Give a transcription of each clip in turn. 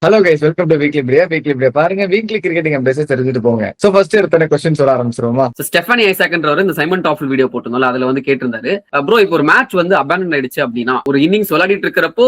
Hello guys, welcome to weekly பாருங்க. Weekly cricketing updates தெரிஞ்சுட்டு போங்க. சோ ஃபர்ஸ்ட் எடுத்தன क्वेश्चन சொல்ல ஆரம்பிச்சிருவோமா? ஸ்டெஃபானி ஐசாக்ன்றவர் இந்த சைமன் டாஃபில் வீடியோ போட்டிருந்தோம்ல, அதுல வந்து கேட்டிருந்தாரு, ப்ரோ இப்போ ஒரு மேட்ச் வந்து அபேண்டன் ஆயிடுச்சு அப்படின்னா, ஒரு இன்னிங்ஸ் விளையாடிட்டு இருக்கிறப்போ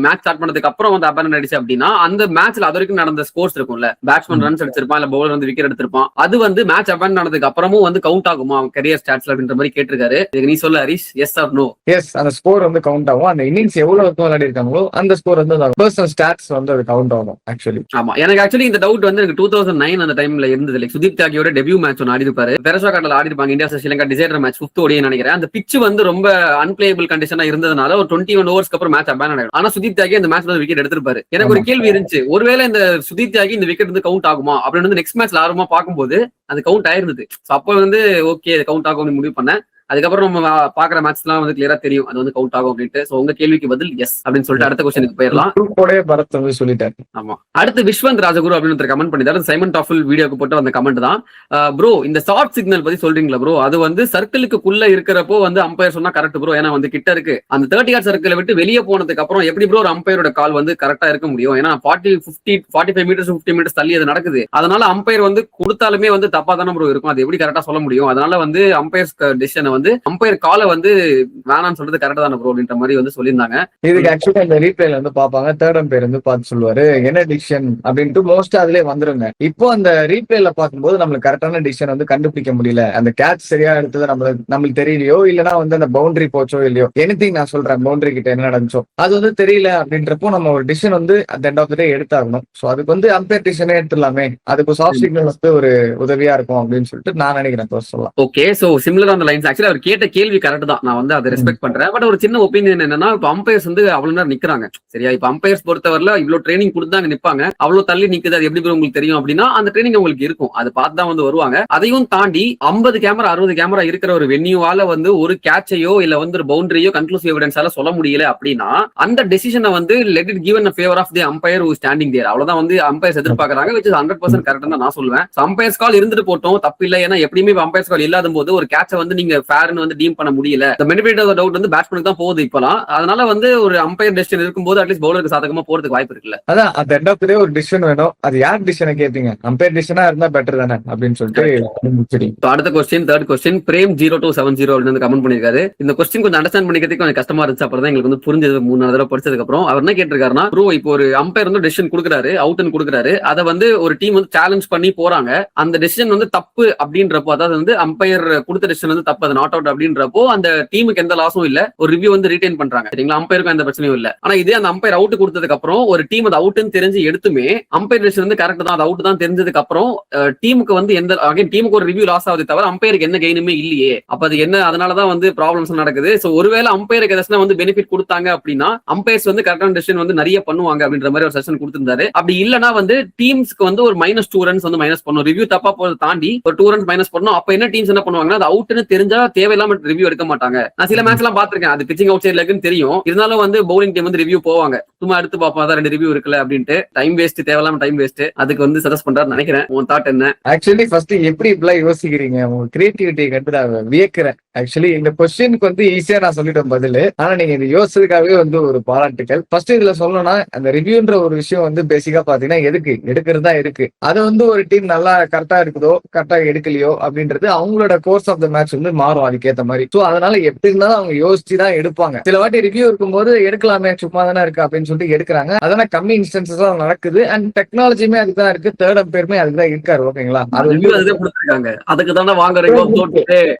மேட்ச் ஸ்டார்ட் பண்ணதுக்கு அப்புறம் வந்து அபேண்டன் ஆயிடுச்சு அப்படின்னா, அந்த மேட்ச்ல அது வரைக்கும் நடந்த ஸ்கோர்ஸ் இருக்கும்ல, பேட்ஸ்மேன் ரன்ஸ் அடிச்சிருப்பான் இல்ல பவுலர் வந்து விக்கெட் எடுத்திருப்பான், அது வந்து மேட்ச் அபேண்டன் ஆனதுக்கு அப்புறமும் வந்து கவுண்ட் ஆகுமா அவன் கரியர் ஸ்டாட்ஸ்ல அப்படின்ற மாதிரி கேட்டிருக்காரு. நீ சொல்ல Harish, yes or no? Yes, அந்த ஸ்கோர் வந்து கவுண்ட் ஆகும். அந்த இன்னிங்ஸ் எவ்வளவு விளையாடி இருக்காங்களோ அந்த ஸ்கோர் வந்து பர்சனல் ஸ்டாட்ஸ் வந்து அது கவுண்ட் ஆகும் ஆக்சுவலி. ஆமா, எனக்கு ஆக்சுவலி இந்த டவுட் வந்து எனக்கு 2009 அந்த டைம்ல இருந்தது. லைக் சுதீப் தியாகியோட டெபியூ மேட்ச் ஒன்று ஆடி இருப்பாரு, பெரசா காட்டில் ஆடி இருப்பாங்க, India Sri Lanka decider match 5th ஓடின்னு நினைக்கிறேன். அந்த பிட்ச் வந்து ரொம்ப அன்பிளேபிள் கண்டிஷனா இருந்ததுனால ஒரு 21 ஓவர்ஸ்க்கு அப்புறம் மேட்ச் அபேண்டன் ஆயிடும். ஆனா சுதீப் தியாகி அந்த மேட்ச்ல விக்கெட் எடுத்திருப்பாரு. எனக்கு ஒரு கேள்வி இருந்துச்சு, ஒருவேளை இந்த சுதீப் தியாகி இந்த விக்கெட் வந்து கவுண்ட் ஆகுமா அப்படின்னு வந்து நெக்ஸ்ட் மேட்ச்ல ஆர்வமா பார்க்கும்போது அது கவுண்ட் ஆயிருந்தது. அப்போ வந்து ஓகே கவுண்ட் ஆகும் முடிவு பண்ணேன். அதுக்கப்புறம் நம்ம பாக்குற மேட்ச் எல்லாம் வந்து கிளியரா தெரியும் அது வந்து கவுண்ட் ஆகும் அப்படின்ட்டு. சோ உங்க கேள்விக்கு பதில் எஸ் அப்படின்னு சொல்லிட்டு அடுத்த கொஸ்டினுக்கு போயிடலாம். பரத் வந்து சொல்லிட்டாரு. ஆமா, அடுத்து விஸ்வந்த் ராஜகுரு அப்படின்னு கமெண்ட் பண்ணிட்டாரு. சைமன் டாஃபில் வீடியோக்கு போட்டு அந்த கமெண்ட் தான். ப்ரோ, இந்த ஷார்ட் சிக்னல் பத்தி சொல்றீங்களா ப்ரோ? அது வந்து சர்க்கிளுக்குள்ள இருக்கிறப்போ வந்து அம்பையர் சொன்னா கரெக்ட் ப்ரோ, ஏன்னா வந்து கிட்ட இருக்கு. அந்த 30 யார்ட் சர்க்கிளை விட்டு வெளியே போனதுக்கு அப்புறம் எப்படி ப்ரோ ஒரு அம்பையரோட கால் வந்து கரெக்டா இருக்க முடியும்? ஏன்னா 45 மீட்டர்ஸ் 50 மீட்டர்ஸ் தள்ளி அது நடக்குது. அதனால அம்பையர் வந்து கொடுத்தாலுமே வந்து தப்பா தானே ப்ரோ இருக்கும். அது எப்படி கரெக்டா சொல்ல முடியும்? அதனால வந்து அம்பையர்ஸ் டிசிஷனை வந்து அம்பையர் காலை வந்து வேணாம்னு சொல்றது கரெக்டா தானே ப்ரோ அப்படின்ற மாதிரி வந்து சொல்லியிருந்தாங்க. இதுக்கு ஆக்சுவலா இந்த ரீப்ளேல வந்து பாப்பாங்க, தேர்ட் அம்பையர் வந்து பார்த்து சொல்லுவாரு என்ன டிசிஷன் அப்படின்ட்டு மோஸ்டா அதுலயே வந்துருங்க. இப்போ அந்த ரீப்ளேல பார்க்கும்போது நம்மளுக்கு கரெக்டான டிசிஷன் வந்து கண்டுபிடிக்க முடியல. அந்த கேட்ச் சரியா எடுத்தது நம்மளுக்கு தெரியலையோ, இல்லைன்னா வந்து அந்த பவுண்டரி போச்சோ இல்லையோ, எனிதிங் நான் சொல்றேன், பவுண்டரி கிட்ட என்ன நடந்துச்சோ அது வந்து தெரியல அப்படின்றப்போ நம்ம ஒரு டிசிஷன் வந்து அந்த எண்ட் ஆஃப் த டே எடுத்தாகணும். சோ அதுக்கு வந்து அம்பையர் டிசிஷனே எடுத்துடலாமே, அதுக்கு சாஃப்ட் சிக்னல் வந்து ஒரு உதவியா இருக்கும் அப்படின்னு சொல்லிட்டு நான் நினைக்கிறேன் சொல்லலாம். Okay, so similar on the lines actually அவர் கேட்ட கேள்வி கரெக்ட் தான், நான் வந்து அதை ரெஸ்பெக்ட் பண்றேன். பட் ஒரு சின்ன ஒப்பீனியன் என்னன்னா, இப்ப அம்பையர்ஸ் வந்து அவ்வளவு நேரம் நிக்கிறாங்க சரியா. இப்ப அம்பையர்ஸ் பொறுத்தவரையில இவ்வளவு ட்ரைனிங் கொடுத்து அங்க நிப்பாங்க, அவ்வளவு தள்ளி நிக்குது, அது எப்படி உங்களுக்கு தெரியும் அப்படின்னா அந்த ட்ரைனிங் உங்களுக்கு இருக்கும், அது பார்த்து தான் வந்து வருவாங்க. அதையும் தாண்டி 50 கேமரா 60 கேமரா இருக்கிற ஒரு வென்யூவால வந்து ஒரு கேட்சையோ இல்ல வந்து ஒரு பவுண்டரியோ கன்க்ளூசிவ் எவிடன்ஸால சொல்ல முடியல அப்படின்னா அந்த டெசிஷனை வந்து let it given favour of the umpire who standing there. அவ்வளவுதான் வந்து அம்பையர்ஸ் எதிர்பார்க்கறாங்க, which is 100% கரெக்ட் தான் நான் சொல்லுவேன். அம்பையர்ஸ் கால் இருந்துட்டு போட்டோம், தப்பு இல்லை. ஏன்னா எப்படியுமே அம்பையர்ஸ் கால் இல்லாத போது ஒரு கேட்சை வந்து நீங்க ஃபேர்னு வந்து டீம் பண்ண முடியல. டவுட் வந்து பேட்ஸ்மேனுக்கு தான் போகுது இப்பலாம். அதனால வந்து ஒரு அம்பையர் டெசிஷன் இருக்கும்போது அட்லீஸ்ட் பவுலருக்கு சாதகமா போறதுக்கு வாய்ப்பு இருக்குல்ல. அதான் அந்த எண்ட் ஆஃப் தி டே ஒரு டிசிஷன் வேணும். அது யார் டிசிஷனை கேட்பீங்க? அம்பையர் டிசிஷனா இருந்தா பெட்டர் தானே அப்படின்னு சொல்லிட்டு அடுத்த கொஸ்டின், தேர்ட் கொஸ்டின், பிரேம் 0270 அப்படின்னு கமெண்ட் பண்ணிருக்காரு. இந்த கொஸ்டின் கொஞ்சம் அண்டர்ஸ்டாண்ட் பண்ணிக்கிறதுக்கு கொஞ்சம் கஷ்டமா இருந்துச்சு. அப்புறம் தான் எங்களுக்கு வந்து புரிஞ்சது 3 தடவை படிச்சதுக்கு அப்புறம். அவர் என்ன கேட்டிருக்காருன்னா, ப்ரோ இப்போ ஒரு அம்பையர் வந்து டெசிஷன் கொடுக்குறாரு, அவுட்னு கொடுக்குறாரு, அதை வந்து ஒரு டீம் வந்து சேலஞ்ச் பண்ணி போறாங்க. அந்த டெசிஷன் வந்து தப்பு அப்படின்றப்போ, அதாவது வந்து அம்பையர் கொடுத்த டெசிஷன் வந்து தப்பு, அது நாட் அவுட் அப்படின்றப்போ அந்த டீமுக்கு எந்த லாஸும் இல்ல, ஒரு ரிவ்யூ வந்து ரீடைன் பண்றாங்க சரிங்களா. அம்பையருக்கும் எந்த பிரச்சனையும் இல்ல. ஆனா இதே அந்த அம்பையர் அவுட் கொடுத்ததுக்கு அப்புறம் ஒரு டீம் அது அவுட்னு தெரிஞ்சு எடுத்துமே அம்பையர் டெசிஷன் வந்து கரெக்ட் தான், அது அவுட் தான் தெரிஞ்சதுக்கு அப்புறம் டீமுக்கு வந்து எந்த அகைன் டீமுக்கு ஒரு ரிவ்யூ லாஸ் ஆகுது தவிர அம்பையருக்கு எந்த கெயினுமே இல்லையே. அப்ப அது என்ன, அதனாலதான் வந்து ப்ராப்ளம்ஸ் நடக்குது. சோ ஒருவேளை அம்பையருக்கு ஏதாச்சும் வந்து பெனிஃபிட் கொடுத்தாங்க அப்படின்னா அம்பையர்ஸ் வந்து கரெக்டான டெசிஷன் வந்து நிறைய பண்ணுவாங்க அப்படின்ற மாதிரி ஒரு செஷன் கொடுத்திருந்தாரு. அப்படி இல்லனா வந்து டீம்ஸ்க்கு வந்து ஒரு -2 ரன்ஸ் வந்து மைனஸ் பண்ணும், ரிவ்யூ தப்பா போறத தாண்டி ஒரு 2 ரன்ஸ் மைனஸ் பண்ணும். அப்ப என்ன டீம்ஸ் என்ன பண்ணுவாங்கன்னா, அது அவுட்னு தெரிஞ்சா தேவையில்லாம ரிவ்யூ எடுக்க மாட்டாங்க. நான் சில மேட்ச் எல்லாம் பாத்திருக்கேன், அது பிச்சிங் அவுட் சைட்ல இருக்குன்னு தெரியும், இருந்தாலும் வந்து பவுலிங் டீம் வந்து ரிவ்யூ போவாங்க, சும்மா எடுத்து பாப்பா தான் 2 ரிவ்யூ இருக்குல்ல அப்படின்ட்டு. டைம் வேஸ்ட், தேவையில்லாம டைம் வேஸ்ட். அதுக்கு வந்து சஜஸ்ட் பண்றாரு நினைக்கிறேன். உன் தாட் என்ன? ஆக்சுவலி ஃபர்ஸ்ட் எப்படி இப்படிலாம் யோசிக்கிறீங்க? உங்க கிரியேட்டிவிட்டி கண்டு நான் வியக்கிறேன். ஆக்சுவலி இந்த கொஸ்டினுக்கு வந்து ஈஸியா நான் சொல்லிட்டேன் பதில், ஆனா நீங்க இது யோசிச்சதுக்காகவே வந்து ஒரு பாராட்டுகள். ஃபர்ஸ்ட் இதுல சொல்லணும்னா, அந்த ரிவ்யூன்ற ஒரு விஷயம் வந்து பேசிக்கா பாத்தீங்கன்னா எதுக்கு எடுக்கிறதா இருக்கு. அது வந்து ஒரு டீம் நல்லா கரெக்டா இருக்குதோ கரெக்டா எடுக்கலையோ அப்படின்றது அவங்களோட கோர்ஸ் ஆஃப் த மேட்ச் வந்து மாறும் அதுக்கேற்ற மாதிரி. சோ அதனால எப்படி இருந்தாலும் அவங்க யோசிச்சு தான் எடுப்பாங்க. சில வாட்டி ரிவ்யூ இருக்கும்போது எடுக்கலாமே, சும்மா தானே இருக்கு அப்படின்னு சொல்லிட்டு எடுக்கிறாங்க. அதெல்லாம் கம்மி இன்ஸ்டன்சஸ் தான் நடக்குது. அண்ட் டெக்னாலஜியுமே அதுக்கு தான் இருக்கு, தேர்ட் அம்பையருமே அதுக்கு தான் இருக்காரு. ஓகேங்களா, அதுக்கு தானே வாங்குறீங்க.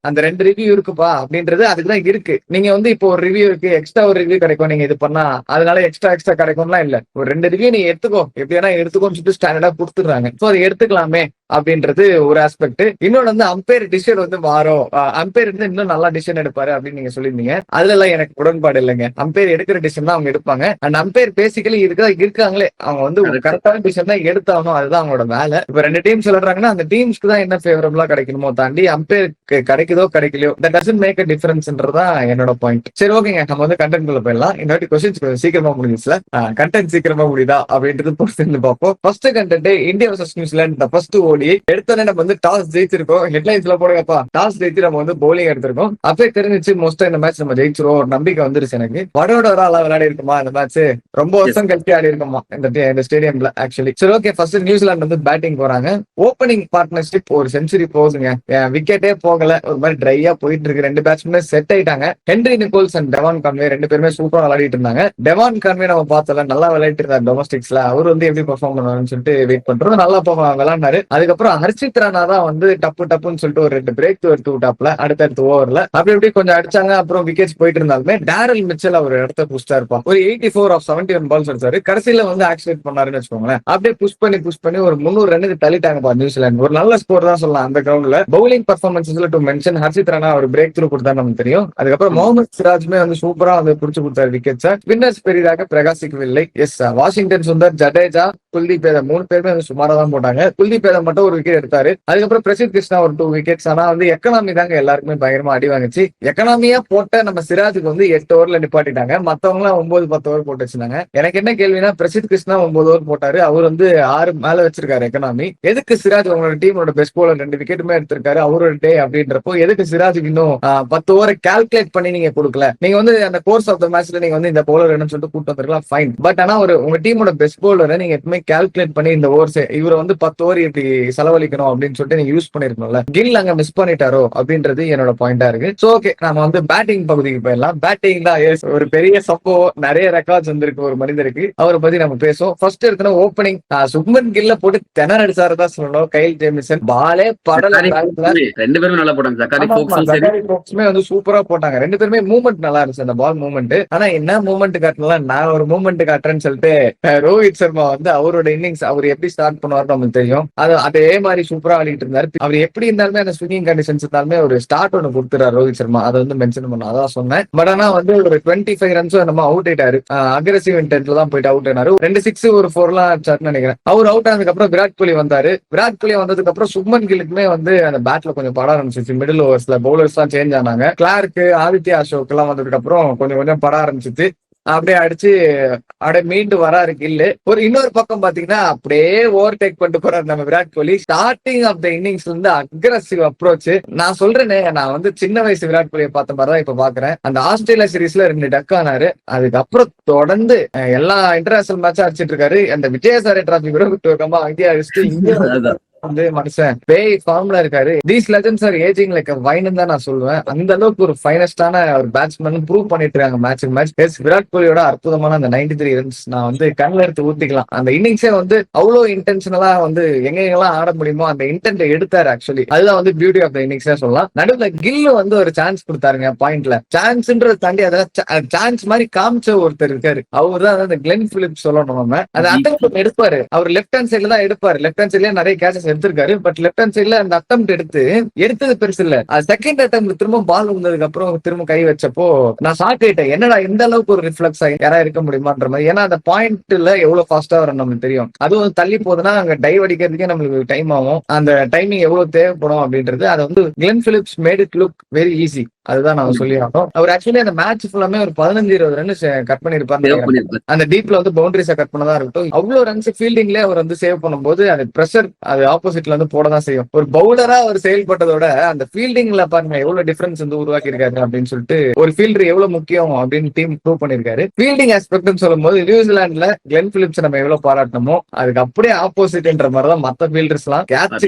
அந்த 2 ரிவ்யூ இருக்குப்பா அப்படின்றது அதுக்கு தான் இருக்கு. நீங்க வந்து இப்போ ஒரு ரிவ்யூ இருக்கு, எக்ஸ்ட்ரா ஒரு ரிவ்யூ கிடைக்கும், நீங்க இது பண்ணா அதனால எக்ஸ்ட்ரா கிடைக்கும்லாம் இல்ல. ஒரு 2 ரிவ்யூ நீ எடுத்துக்கோ, எப்படியா எடுத்துக்கோன்னு சொல்லிட்டு ஸ்டாண்டர்டா கொடுத்துடுறாங்க. சோ அதை எடுத்துக்கலாமே அப்படின்றது ஒரு ஆஸ்பெக்ட். இன்னொன்னு வந்து அம்பையர் டிசிஷன் வந்து மாறும், அம்பையர் வந்து இன்னும் நல்லா டிசிஷன் எடுப்பாரு அப்படின்னு நீங்க சொல்லியிருந்தீங்க. அதுல எல்லாம் எனக்கு உடன்பாடு இல்லைங்க. அம்பையர் எடுக்கிற டிசிஷன் தான் அவங்க எடுப்பாங்க. அண்ட் அம்பையர் பேசிக்கலி இருக்காங்களே, அவங்க வந்து கரெக்டான டிசிஷன் தான் எடுத்தாகணும், அதுதான் அவங்களோட வேலை. இப்ப 2 டீம் சொல்றாங்கன்னா அந்த டீம்ஸ்க்கு தான் என்ன ஃபேவரபிளா கிடைக்கணுமோ தாண்டி அம்பையருக்கு கிடைக்குதோ கிடைக்கலையோ தட் டசன்ட் மேக் அ டிஃபரன்ஸ்ன்றதா என்னோட பாயிண்ட். சரி ஓகேங்க, நம்ம வந்து கண்டென்ட் குள்ள போயிடலாம். இந்த வாட்டி கொஸ்டின்ஸ் சீக்கிரமா முடிஞ்சுல, கண்டென்ட் சீக்கிரமா முடியுதா அப்படின்றது பொறுத்து பார்ப்போம். First content India versus New Zealand, first ஓடி எடுத்தோன்னே நம்ம வந்து டாஸ் ஜெயிச்சிருக்கோம். ஹெட்லைன்ஸ்ல போடுங்கப்பா, டாஸ் ஜெயிச்சு நம்ம வந்து பவுலிங் பவுலிங் எடுத்திருக்கோம். அப்பவே தெரிஞ்சிச்சு மோஸ்டா இந்த மேட்ச் நம்ம ஜெயிச்சிருவோம், ஒரு நம்பிக்கை வந்துருச்சு எனக்கு. வடோடரா விளையாடி இருக்குமா இந்த மேட்ச், ரொம்ப வருஷம் கழிச்சு ஆடி இருக்குமா இந்த ஸ்டேடியம்ல ஆக்சுவலி. சரி ஓகே, ஃபர்ஸ்ட் நியூசிலாந்து வந்து பேட்டிங் போறாங்க. ஓப்பனிங் பார்ட்னர்ஷிப் ஒரு செஞ்சுரி போகுதுங்க, விக்கெட்டே போகல, ஒரு மாதிரி ட்ரையா போயிட்டு இருக்கு. ரெண்டு பேட்ஸ்மேன் செட் ஆயிட்டாங்க. Henry Nicholls and Devon Conway ரெண்டு பேருமே சூப்பரா விளையாடிட்டு இருந்தாங்க. டெவான் கான்வே நம்ம பார்த்தல நல்லா விளையாட்டு இருந்தார் டொமஸ்டிக்ஸ்ல. அவர் வந்து எப்படி பெர்ஃபார்ம் பண்ணுவாருன்னு சொல்லிட்டு வெயிட் பண்றோம். நல்லா விளையாண்டாரு. அதுக்கப்புறம் ஹர்ஷித் ராணா தான் வந்து டப்புன்னு சொல்லிட்டு ஒரு 2 பிரேக் எடுத்து விட்டாப்ல அடுத்தடுத்த ஓவர்ல. அப்படி எப்படி கொஞ்சம் அடிச்சாங்க. அப்புறம் விக்கெட்ஸ் போயிட்டு இருந்தாலுமே டேரல் மிச்சல் அவர் இடத்த புஷ்டா இருப்பான். ஒரு 84 ஆஃப் 71 பால்ஸ் அடிச்சாரு. கடைசியில வந்து ஆக்சிடென்ட் பண்ணாருன்னு வச்சுக்கோங்களேன். அப்படியே புஷ் பண்ணி ஒரு 300 ரன்னுக்கு தள்ளிட்டாங்க நியூசிலாந்து. ஒரு நல்ல ஸ்கோர் தான் சொல்லலாம் அந்த கிரவுண்ட்ல. பவுலிங் பர்ஃபார்மன்ஸ்ல டு மென்ஷன் ஹர்ஷித் ராணா ஒரு பிரேக் த்ரூ கொடுத்தா நமக்கு தெரியும். அதுக்கப்புறம் முகமது சிராஜ்மே வந்து சூப்பரா வந்து புடிச்சு கொடுத்தாரு விக்கெட்ஸ். ஸ்பின்னர்ஸ் பெரிதாக பிரகாசிக்கவில்லை. எஸ், வாஷிங்டன் சுந்தர், ஜடேஜா, குல்தீப் யாதவ் 3 பேருமே வந்து சுமாரா தான் போட்டாங்க. குல்தீப் யாதவ் மட்டும் ஒரு விக்கெட் எடுத்தாரு. அதுக்கப்புறம் பிரசித் கிருஷ்ணா ஒரு 2 விக்கெட்ஸ். ஆனா வந்து எக்கனாமி தாங்க எல்லாருக்குமே பயங்கரமா அடி வாங்குச்சு. எக்கனாமியா போட்ட நம்ம சிராஜுக்கு வந்து 8 ஓவர்ல நிப்பாட்டிட்டாங்க. மத்தவங்க 9-10 ஓவர் போட்டு வச்சிருந்தாங்க. எனக்கு என்ன கேள்வினா, பிரசித் கிருஷ்ணா 9 ஓவர் போட்டாரு, அவர் வந்து 6 மேல வச்சிருக்காரு எக்கனாமி. எதுக்கு சிராஜ் உங்களோட டீமோட பெஸ்ட் போலர் 2 விக்கெட்டுமே எடுத்திருக்காரு அவரோட டே அப்படின்றப்போ, எதுக்கு சிராஜுக்கு இன்னும் 10 ஓவரை கால்குலேட் பண்ணி நீங்க கொடுக்கல? நீங்க வந்து அந்த கோர்ஸ் ஆஃப் த மேட்ச்ல நீங்க வந்து இந்த போலர் என்ன சொல்லிட்டு கூட்டு வந்திருக்கலாம், ஃபைன். பட் ஆனா உங்க டீமோட பெஸ்ட் போலரை நீங்க எப்பவுமே கால்குலேட் பண்ணி இந்த ஓவர்ஸ் இவரை வந்து 10 ஓவர் இப்படி செலவழிக்கணும் அப்படின்னு சொல்லிட்டு நீங்க யூஸ் பண்ணிருக்கணும்ல. கில் அங்க மிஸ் பண்ணிட்டாரோ அப்படின்றது என்னோட பாயிண்டா இருக்கு. சோ ஓகே, நாம வந்து பேட்டிங் பகுதிக்கு போயிடலாம். பேட்டிங் தான் ஒரு பெரிய சம்பவம், நிறைய ரெக்கார்ட்ஸ் வந்திருக்கு ஒரு மனிதருக்கு. அவரை பத்தி நம்ம பேசுவோம். ஃபர்ஸ்ட் இருக்கணும் ஓப்பனிங். சுப்மன் கில்ல போட்டு திணற அடிச்சாரு தான் சொல்லணும். கைல் ஜேமிசன் பாலே படல. 2 பேருமே நல்லா போட்டாங்க. ஜக்காரி ஃபோக்ஸுமே வந்து சூப்பரா போட்டாங்க. 2 பேருமே மூவ்மெண்ட் நல்லா இருந்துச்சு அந்த பால் மூவ்மெண்ட். ஆனா என்ன மூவ்மெண்ட் காட்டலாம், நான் ஒரு மூவ்மெண்ட் காட்டுறேன்னு சொல்லிட்டு ரோஹித் சர்மா வந்து அவரோட இன்னிங்ஸ் அவர் எப்படி ஸ்டார்ட் பண்ணுவாரு நமக்கு தெரியும். அதே மாதிரி சூப்பரா ஆடிட்டு இருந்தாரு. அவர் எப்படி இருந்தாலுமே அந்த ஸ்விங்கிங் கண்டிஷன்ஸ் இருந்தாலுமே ஒரு ஸ்டார்ட் ஒன்று கொடுத்துறாரு ரோஹித் சர்மா. அதை வந்து மென்ஷன் பண்ண அதான் சொன்னேன். பட் ஆனா வந்து ஒரு 25 ரன்ஸும் நம்ம அவுட் ஆயிட்டாரு. அக்ரெசிவ் இன்டென்ட்ல தான் போயிட்டு அவுட் ஆனாரு. 2 6 ஒரு 4 எல்லாம் நினைக்கிறேன். அவர் அவுட் ஆனதுக்கு அப்புறம் விராட் கோலி வந்தாரு. விராட் கோலி வந்ததுக்கு அப்புறம் சுப்மன் கில்லுக்குமே வந்து அந்த பேட்ல கொஞ்சம் பட ஆரம்பிச்சிச்சு. மிடில் ஓவர்ஸ்ல பவுலர்ஸ் எல்லாம் சேஞ்ச் ஆனாங்க. கிளார்க், ஆதித்யா அசோக் எல்லாம் வந்ததுக்கு அப்புறம் கொஞ்சம் பட ஆரம்பிச்சிச்சு. அப்படியே அடிச்சு அப்படியே மீண்டு வராரு கில்லு. இன்னொரு பக்கம் பாத்தீங்கன்னா அப்படியே ஓவர் டேக் பண்ணிட்டு போறாரு நம்ம Virat Kohli. Starting of the இன்னிங்ஸ்ல இருந்து அக்ரெசிவ் அப்ரோச். நான் சொல்றேனே, நான் வந்து சின்ன வயசு விராட் கோலியை பார்த்த மாதிரிதான் இப்ப பாக்குறேன். அந்த ஆஸ்திரேலியா சீரீஸ்ல 2 டக் ஆனாரு. அதுக்கப்புறம் தொடர்ந்து எல்லா இன்டர்நேஷனல் மேட்சும் அடிச்சிட்டு இருக்காரு. அந்த விஜயசாரி டிராபி கூட விட்டு வைக்காம அங்கேயே அடிச்சுட்டு இங்கே வந்து மனுஷன் பேய் ஃபார்ம்ல இருக்காரு. These legends are ageing like wine தான் நான் சொல்லுவேன். அந்த அளவுக்கு ஒரு ஃபைனஸ்டான ஒரு பேட்ஸ்மேன் ப்ரூவ் பண்ணிட்டு இருக்காங்க மேட்சுக்கு மேட்ச். விராட் கோலியோட அற்புதமான அந்த 93 ரன்ஸ் நான் வந்து கண்ணில் எடுத்து ஊத்திக்கலாம். அந்த இன்னிங்ஸே வந்து அவ்வளவு இன்டென்ஷனலா வந்து எங்கெல்லாம் ஆட முடியுமோ அந்த இன்டென்ட் எடுத்தாரு ஆக்சுவலி. அதுதான் வந்து பியூட்டி ஆஃப் த இன்னிங்ஸ் சொல்லலாம். நடுவில் கில்லு வந்து ஒரு சான்ஸ் கொடுத்தாருங்க பாயிண்ட்ல. சான்ஸ்ன்றதை தாண்டி அதெல்லாம் சான்ஸ் மாதிரி காமிச்ச ஒருத்தர் இருக்காரு. அவர் தான் அந்த கிளென் பிலிப்ஸ் சொல்லணும். நம்ம அந்த அட்டம் எடுப்பாரு. அவர் லெஃப்ட் ஹேண்ட் சைட்ல தான் எடுப்பாரு. லெஃப்ட் ஹேண்ட் சைட்ல நிறைய கேச்சஸ் எடுத்திருக்காரு. பட் லெஃப்ட் ஹேண்ட் சைட்ல அந்த அட்டம் எடுத்தது பெருசு இல்ல. செகண்ட் அட்டம் திரும்ப பால் வந்ததுக்கு அப்புறம் திரும்ப கை வச்சப்போ நான் ஷாக் ஆயிட்டேன். என்னடா இந்த அளவுக்கு ஒரு ரிஃப்ளெக்ஸ் யாரா இருக்க முடியுமான்ற மாதிரி. ஏன்னா அந்த பாயிண்ட்ல எவ்வளவு ஃபாஸ்டா வரும் நமக்கு தெரியும். அதுவும் தள்ளி போகுதுன்னா அங்க டைவ் அடிக்கிறதுக்கே நம்மளுக்கு டைம் ஆகும். அந்த டைமிங் எவ்வளவு தேவைப்படும் அப்படின்றது அதை வந்து Glenn Phillips made it look very easy. அதுதான் நான் சொல்லி ஆகணும். அவர் ஆக்சுவலி அந்த மேட்ச் ஃபுல்லாமே ஒரு 15-20 ரன்ஸ் கட் பண்ணிருப்பாரு. அந்த டீப்ல வந்து பவுண்டரிஸை கட் பண்ணதா இருக்கட்டும். அவ்வளவு ரன்ஸ் ஃபீல்டிங்ல அவர் வந்து சேவ் பண்ணும்போது அது பிரஷர் அது ஆப்போசிட்ல வந்து போடதான் செய்யும். ஒரு பவுலரா அவர் செயல்பட்டதோட அந்த ஃபீல்டிங்ல பாருங்க எவ்வளவு டிஃபரன்ஸ் வந்து உருவாக்கி இருக்காரு அப்படின்னு சொல்லிட்டு, ஒரு ஃபீல்டர் எவ்வளவு முக்கியம் அப்படின்னு டீம் ப்ரூவ் பண்ணிருக்காரு. ஃபீல்டிங் ஆஸ்பெக்ட் சொல்லும் போது நியூசிலாந்துல கிளென் பிலிப்ஸ் நம்ம எவ்வளவு பாராட்டணுமோ அதுக்கு அப்படியே ஆப்போசிட்ன்ற மாதிரிதான் மத்த ஃபீல்டர்ஸ் எல்லாம் கேட்ச்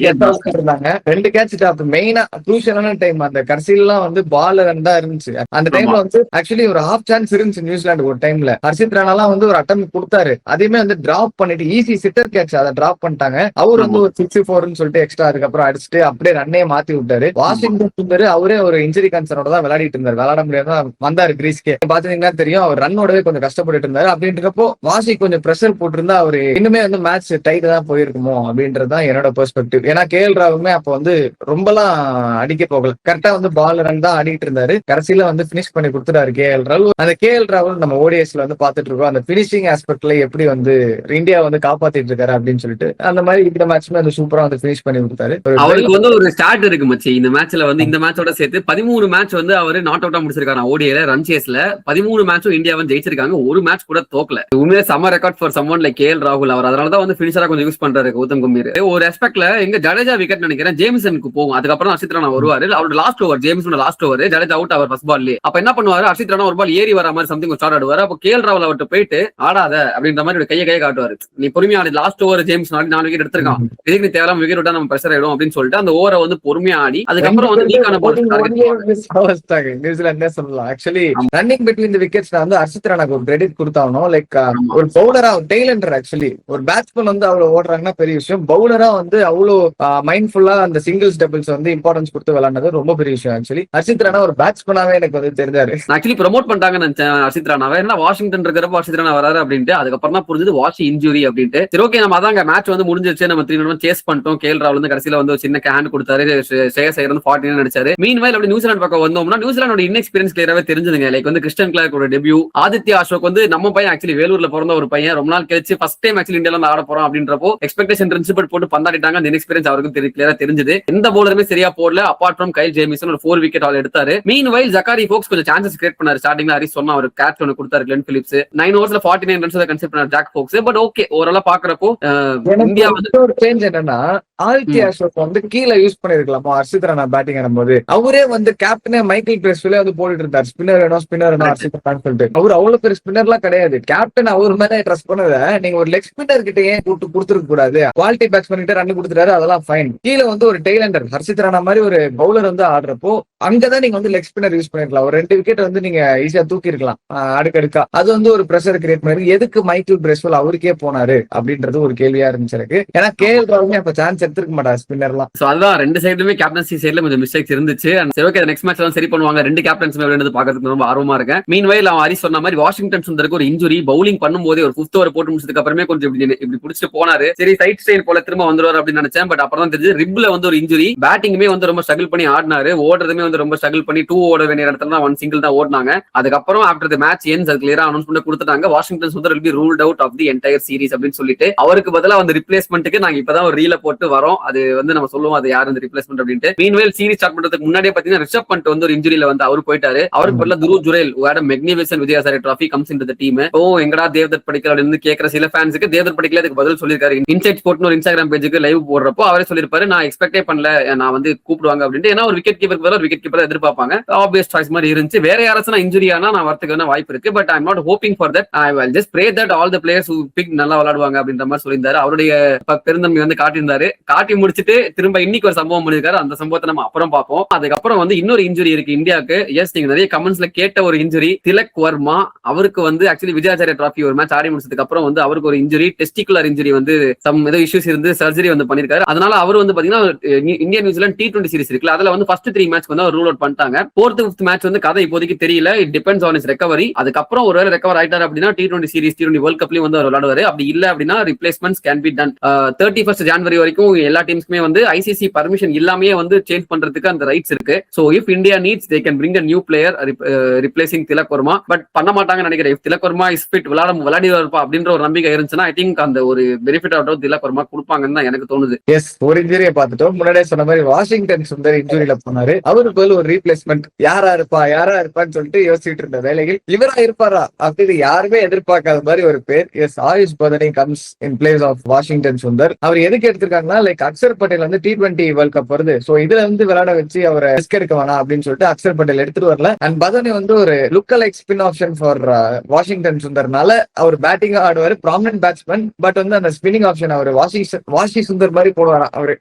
இருந்தாங்க. 2 கேட்ச் டாப் மெயினா குரூஷியலான டைம் அந்த கடைசியெல்லாம் வந்து பால் தான் இருந்துச்சு. அந்த டைம்ல வந்து ஆக்சுவலி ஒரு ஹாஃப் சான்ஸ் இருந்துச்சு நியூசிலாந்து ஒரு டைம்ல. ஹர்ஷித் ராணாலாம் வந்து ஒரு அட்டம் கொடுத்தாரு. அதையுமே வந்து டிராப் பண்ணிட்டு ஈஸி சிட்டர் கேட்ச் அதை டிராப் பண்ணிட்டாங்க. அவர் வந்து ஒரு 64 சொல்லிட்டு எக்ஸ்ட்ரா அதுக்கப்புறம் அடிச்சுட்டு அப்படியே ரன்னே மாத்தி விட்டாரு. வாஷிங்டன் சுந்தர் அவரே ஒரு இன்ஜுரி கன்சர்னோட தான் விளையாடிட்டு இருந்தாரு. விளையாட முடியாத வந்தாரு கிரீஸ்கே. பாத்தீங்கன்னா தெரியும் அவர் ரன்னோடவே கொஞ்சம் கஷ்டப்பட்டு இருந்தாரு. அப்படின்றப்போ வாஷி கொஞ்சம் பிரஷர் போட்டிருந்தா அவரு இன்னுமே வந்து மேட்ச் டைட் தான் போயிருக்குமோ அப்படின்றதுதான் என்னோட பெர்ஸ்பெக்டிவ். ஏன்னா கேஎல் ராவுமே அப்ப வந்து ரொம்பலாம் அடிக்க போகல. கரெக்டா வந்து பால் ரன் தான் ஆடிட்டு இருந்தாரு. கடைசியில வந்து பினிஷ் பண்ணி கொடுத்துட்டாரு கேஎல் ராகுல். அந்த கேஎல் ராகுல் நம்ம ஓடிஎஸ்ல வந்து பாத்துட்டு இருக்கோம். அந்த பினிஷிங் ஆஸ்பெக்ட்ல எப்படி வந்து இந்தியா வந்து காப்பாத்திட்டு இருக்காரு அப்படின்னு சொல்லிட்டு அந்த மாதிரி இந்த மேட்ச்மே வந்து சூப்பர் சூப்பரா வந்து பினிஷ் பண்ணி கொடுத்தாரு. அவருக்கு வந்து ஒரு ஸ்டார்ட் இருக்கு மச்சி இந்த மேட்ச்ல வந்து, இந்த மேட்சோட சேர்த்து 13 மேட்ச் வந்து அவர் நாட் அவுட்டா முடிச்சிருக்காரு ஓடிஐல ரன் சேஸ்ல. 13 மேட்சும் இந்தியா வந்து ஜெயிச்சிருக்காங்க, ஒரு மேட்ச் கூட தோக்கல. உண்மையிலே சம record for summon like KL ராகுல். அவர் அதனாலதான் வந்து பினிஷரா கொஞ்சம் யூஸ் பண்றாரு கௌதம் கம்பீர். ஒரு ரெஸ்பெக்ட்ல எங்க ஜடேஜா விக்கெட் நினைக்கிறேன் ஜேம்சனுக்கு போகும், அதுக்கப்புறம் ஹர்ஷித் ராணா வருவாரு. அவரோட லாஸ்ட் ஓவர் ஜேம்ஸோட லாஸ்ட் ஓவர், ஜடேஜா அவுட் அவர் ஃபர்ஸ்ட் பால்லே. அப்ப என்ன பண்ணுவாரு, ஹர்ஷித் ராணா ஒரு பால் ஏறி வர மாதிரி சம்திங் ஸ்டார்ட் ஆடுவாரு. அப்ப கேஎல் ராகுல் அவர்கிட்ட போயிட்டு ஆடாத அப்படின்ற மாதிரி கையை காட்டுவாரு. நீ பொறுமையா ஆடி, லாஸ்ட் ஓவர் ஜேம்ஸ் 4 விக்கெட் எடுத்திருக்கான், இதுக்கு நீ தேவையில்லாம விக்கெட் விட்டா நம்ம பிரஷர் ஆயிடும் அப்படின்னு சொல்லிட்டு அந்த ஓவரை வந்து பொறுமையா ஆடி அதுக்கப்புறம் வந்து நியூசிலாந்து சொல்லலாம். Actually running between the wickets வந்து ஹர்ஷித் ராணாக்கு ஒரு கிரெடிட் கொடுத்தாகணும். லைக் ஒரு பவுலரா டெய்லண்டர், ஆக்சுவலி ஒரு பேட்ஸ்மேன் வந்து அவ்வளவு ஓடுறாங்கன்னா பெரிய விஷயம், பவுலரா வந்து அவ்வளவு மைண்ட்ஃபுல்லா அந்த சிங்கிள்ஸ் டபுள்ஸ் வந்து இம்பார்ட்டன்ஸ் கொடுத்து விளையாடுறது ரொம்ப பெரிய விஷயம். ஆக்சுவலி ஹர்ஷித் ராணா ஒரு பேட்ஸ்மேனாவே எனக்கு வந்து தெரிஞ்சாரு. ஆக்சுவலி ப்ரமோட் பண்ணிட்டாங்கன்னு நினைச்சேன் ஹர்ஷித் ராணாவை, ஏன்னா வாஷிங்டன் இருக்கிறப்ப ஹர்ஷித் ராணா வராரு அப்படின்ட்டு. அதுக்கப்புறம் தான் புரிஞ்சது வாஷி இன்ஜுரி அப்படின்ட்டு. சரி ஓகே, நம்ம அதாங்க மேட்ச் வந்து முடிஞ்சிருச்சு, நம்ம 3 சேஸ் பண்ணிட்டோம். கேஎல் ராகுல் வந்து கடைசியில வந்து ஒரு சின்ன ஹேண்ட் கொடுத்தாரு, ஸ்ரேயஸ் ஐயர் வந்து 49 அடிச்சாரு. மீன்வைல் அப்படி நியூசிலாந்து பக்கம் வந்தோம்னா நியூசிலாந்தோட இன்எக்ஸ்பீரியன்ஸ் கிளியராவே தெரிஞ்சதுங்க. லைக் வந்து கிறிஸ்டன் கிளார்க்கோட டெபியூ, ஆதித்யா அசோக் வந்து நம்ம பையன், ஆக்சுவலி வேலூர்ல பிறந்த ஒரு பையன், ரொம்ப நாள் கழிச்சு ஃபர்ஸ்ட் டைம் ஆக்சுவலி இந்தியால ஆட போறோம் அப்படின்றப்போ எக்ஸ்பெக்டேஷன் இருந்துச்சு, பட் போட்டு பந்தாடிட்டாங்க. அந்த இன்எக்ஸ்பீரியன்ஸ் அவருக்கு கிளியரா தெரிஞ்சது. எந்த பவுலருமே சரியா போடல அப்பார்ட் ஃப்ரம் கைல் ஜேமிசன், ஒரு 4 விக்கெட் ஆல் எடுத்தாரு. மீன்வைல் ஜக்காரி ஃபோக்ஸ் கொஞ்சம் சான்சஸ் கிரியேட் பண்ணாரு ஸ்டார்டிங்ல. ஹரிஸ் சொன்னா ஒரு கேட்ச் ஒன்னு கொடுத்தாரு கிளென் பிலிப்ஸ். 9 ஓவர்ஸ்ல 49 ரன்ஸ் கன்சிடர் பண்ணாரு ஜாக் ஃபோக்ஸ். பட் ஓகே, ஓரளவு பாக்குறப்போ இந்தியா வந்து ஒரு சேஞ்ச் என்னன்னா, ஆதித்யா அசோக் வந்து கீழே யூஸ் பண்ணிருக்கலாமா ஹர்ஷித் ராணா பேட்டிங் ஆடும்போது. அவரே வந்து கேப்டனே மைக்கேல் கிரெஸ்வெல் வந்து போட்டுட்டு இருந்தார், ஸ்பின்னர் வேணும் ஹர்ஷித் ராணா சொல்லிட்டு. அவர் அவ்வளவு பெரிய ஸ்பின்னர்லாம் கிடையாது. கேப்டன் அவர் மேல ட்ரஸ்ட் பண்ணத நீங்க ஒரு லெக் ஸ்பின்னர் கிட்ட ஏன் கொடுத்துருக்க கூடாது? குவாலிட்டி பேட்ஸ்மேன் கிட்ட ரன் கொடுத்துட்டாரு, அதெல்லாம் ஃபைன். கீழே வந்து ஒரு டெய்லண்டர் ஹர்ஷித் ராணா மாதிரி ஒரு பவுலர் வந்து ஆடுறப்போ அங்கதான் நீங்க வந்து லெக் ஸ்பின்னர் யூஸ் பண்ணிருக்கலாம். ஒரு 2 விக்கெட் வந்து நீங்க ஈஸியா தூக்கி இருக்கலாம் அடுக்கடுக்கா. அது வந்து ஒரு பிரஷர் கிரியேட் பண்ணி எதுக்கு மைக்கேல் கிரெஸ்வெல் அவருக்கே போனாரு அப்படின்றது ஒரு கேள்வியா இருந்துச்சு எனக்கு. ஏன்னா கேஎல் ராகுல் அப்ப சான்ஸ் எடுத்துக்க மாட்டாரு ஸ்பின்னர்லாம். சோ அதான் ரெண்டு சைடுமே கேப்டன்சி சைடுல கொஞ்சம் மிஸ்டேக்ஸ் இருந்துச்சு. சரி ஓகே, நெக்ஸ்ட் மேட்ச் எல்லாம் சரி பண்ணுவாங்க. 2 கேப்டன்ஸ் விளையாடுறது பாக்கிறதுக்கு ரொம்ப ஆர்வமா இருக்கேன். மீன்வைல் அவன் ஹரிஸ் சொன்ன மாதிரி வாஷிங்டன் சுந்தருக்கு ஒரு இன்ஜுரி, பவுலிங் பண்ணும்போதே ஒரு 5th ஓவர் போட்டு முடிச்சதுக்கு அப்புறமே கொஞ்சம் இப்படி புடிச்சிட்டு போனாரு. சரி சைட் ஸ்டைல் போல திரும்ப வந்துருவாரு அப்படின்னு நினைச்சேன். பட் அப்புறம் தான் தெரிஞ்சு ரிப்ல வந்து ஒரு இன்ஜுரி. பேட்டிங்குமே வந்து ரொம்ப ஸ்ட்ரகிள் பண்ணி ஆடினாரு, ஓடுறதுமே வந்து ரொம்ப ஸ்ட்ரகிள் பண்ணி 2 ஓட வேண்டிய இடத்துல 1 சிங்கிள் தான் ஓடினாங்க. அதுக்கப்புறம் ஆஃப்டர் தி மேட்ச் எண்ட்ஸ் அது கிளியரா அனௌன்ஸ்மென்ட் கொடுத்துட்டாங்க. Washington Sundar will be ruled out of the entire series அப்படின்னு சொல்லிட்டு அவருக்கு பதிலா வந்து ரிப்ளேஸ்மெண்ட்டுக்கு நாங்க இப்பதான் ஒரு ரீல போட்டு வரோம். அது வந்து நம்ம சொல்லுவோம் அது யாரு இந்த ரிப்ளேஸ்மெண்ட் அப்படின்ட்டு. மீன்வேல் சீரிஸ் ஸ்டார்ட் பண்றதுக்கு முன்னாடியே பாத்தீங்கன்னா ரிஷப் பண்ட் வந்து ஒரு இன்ஜுரியில வந்து அவரு போயிட்டாரு. அவருக்கு பதிலா Dhruv Jurel who had a magnificent Vijay Hazare trophy comes into the team. ஓ எங்கடா தேவ்தத் படிக்கல் அப்படின்னு கேட்கிற சில ஃபேன்ஸுக்கு தேவ்தத் படிக்கல அதுக்கு பதில் சொல்லிருக்காரு. இன்சைட் ஸ்போர்ட்னு ஒரு இன்ஸ்டாகிராம் பேஜுக்கு லைவ் போடுறப்போ அவரே சொல்லிருப்பாரு, நான் எக்ஸ்பெக்டே பண்ணல நான் வந்து கூப்பிடுவாங்க அப்படின்ட்டு. ஏன்னா ஒரு விக்கெட் கீப்பருக்கு பதிலா விக்கெட் கீப்பர் எதிர்பார்ப்பாங்க. ஆப்வியஸ் சாய்ஸ் மாதிரி இருந்துச்சு. வேற யாராச்சும் இன்ஜுரி ஆனா நான் வரதுக்கு வாய்ப்பு இருக்கு. But I am not hoping for that. I will just pray that all the players who pick நல்லா விளையாடுவாங்க அப்படின்ற மாதிரி சொல்லியிருந்தாரு. அவருடைய பெருந்தன்மை வந்து காட்டியிருந்தாரு. காட்டி முடிச்சுட்டு திரும்ப இன்னைக்கு ஒரு சம்பவம் பண்ணிருக்காரு. அந்த சம்பவத்தை நம்ம அப்புறம் பார்ப்போம். அதுக்கப்புறம் வந்து இன்னொரு இன்ஜுரி இருக்கு இந்தியாவுக்கு. எஸ், நீங்க நிறைய கமெண்ட்ஸ்ல கேட்ட ஒரு இன்ஜுரி, திலக் வர்மா. அவருக்கு வந்து ஆக்சுவலி விஜயாச்சாரிய டிராஃபி ஒரு மேட்ச் ஆடி முடிச்சதுக்கு அப்புறம் வந்து அவருக்கு ஒரு இன்ஜுரி, டெஸ்டிகுலர் இன்ஜுரி வந்து சம் ஏதோ இஷ்யூஸ் இருந்து சர்ஜரி வந்து பண்ணிருக்காரு. அதனால அவர் வந்து பாத்தீங்கன்னா இந்தியா நியூசிலாந்து T20 சீரிஸ் இருக்குல்ல, அதுல வந்து ஃபர்ஸ்ட் 3 மேட்ச் வந்து ரூல் அவுட் பண்ணிட்டாங்க. 4th 5th மேட்ச் வந்து கதை இப்போதைக்கு தெரியல. It depends on is recovery. அதுக்கப்புறம் ஒருவேளை ரெக்கவர் ஆயிட்டாரு அப்படின்னா T20 சீரிஸ் T20 வேர்ல்ட் கப்லயும் வந்து அவர் விளையாடுவாரு. அப்படி இல்ல அப்படின்னா replacements can be done. 31st ஜனவரி வரைக்கும் எல்லா டீம்ஸ்க்குமே வந்து ஐசிசி பர்மிஷன் இல்லாமயே வந்து சேஞ்ச் பண்றதுக்கு அந்த ரைட்ஸ் இருக்கு. So if India needs they can bring a new player replacing Tilak Varma. But பண்ண மாட்டாங்கன்னு நினைக்கிறேன். If Tilak Varma is fit விளையாடுவார்ப்பா அப்படின்ற ஒரு நம்பிக்கை இருந்துச்சுன்னா ஐ திங்க் அந்த ஒரு பெனிஃபிட் ஆஃப் திலக் வர்மா கொடுப்பாங்கன்னு தான் எனக்கு தோணுது. எஸ், ஒரு இன்ஜுரியை பார்த்துட்டோம். முன்னாடியே சொன்ன மாதிரி வாஷிங்டன் சுந்தர் இன்ஜுரியில போனாரு. அவருக்கு பதில் ஒரு ரீப்ளேஸ்மெண்ட் யாரா இருப்பான்னு சொல்லிட்டு யோசிச்சுட்டு இருந்த வேலையில் இவரா இருப்பாரா அப்படின்னு யாருமே எதிர்பார்க்காத மாதிரி ஒரு பேர். Yes, Ayush Badoni comes in place of Washington Sundar. அவர் எதுக்கு எடுத்திருக்காங்கன்னா, லைக் அக்ஷர் பட்டேல் வந்து T20 வேர்ல்ட் கப் வருது, சோ இதுல வந்து விளையாட வச்சு அவரை ரிஸ்க் எடுக்க வேணாம் அப்படின்னு சொல்லிட்டு அக்ஷர் பட்டேல் எடுத்துட்டு வரல. அண்ட் பதனி வந்து ஒரு look like spin option for Washington சுந்தர்னால அவர் பேட்டிங் ஆடுவாரு, ப்ராமினன்ட் பேட்ஸ்மேன். பட் வந்து அந்த ஸ்பின்னிங் ஆப்ஷன் அவர் வாஷி சுந்தர் மாதிரி போடுவாராம் அவரு.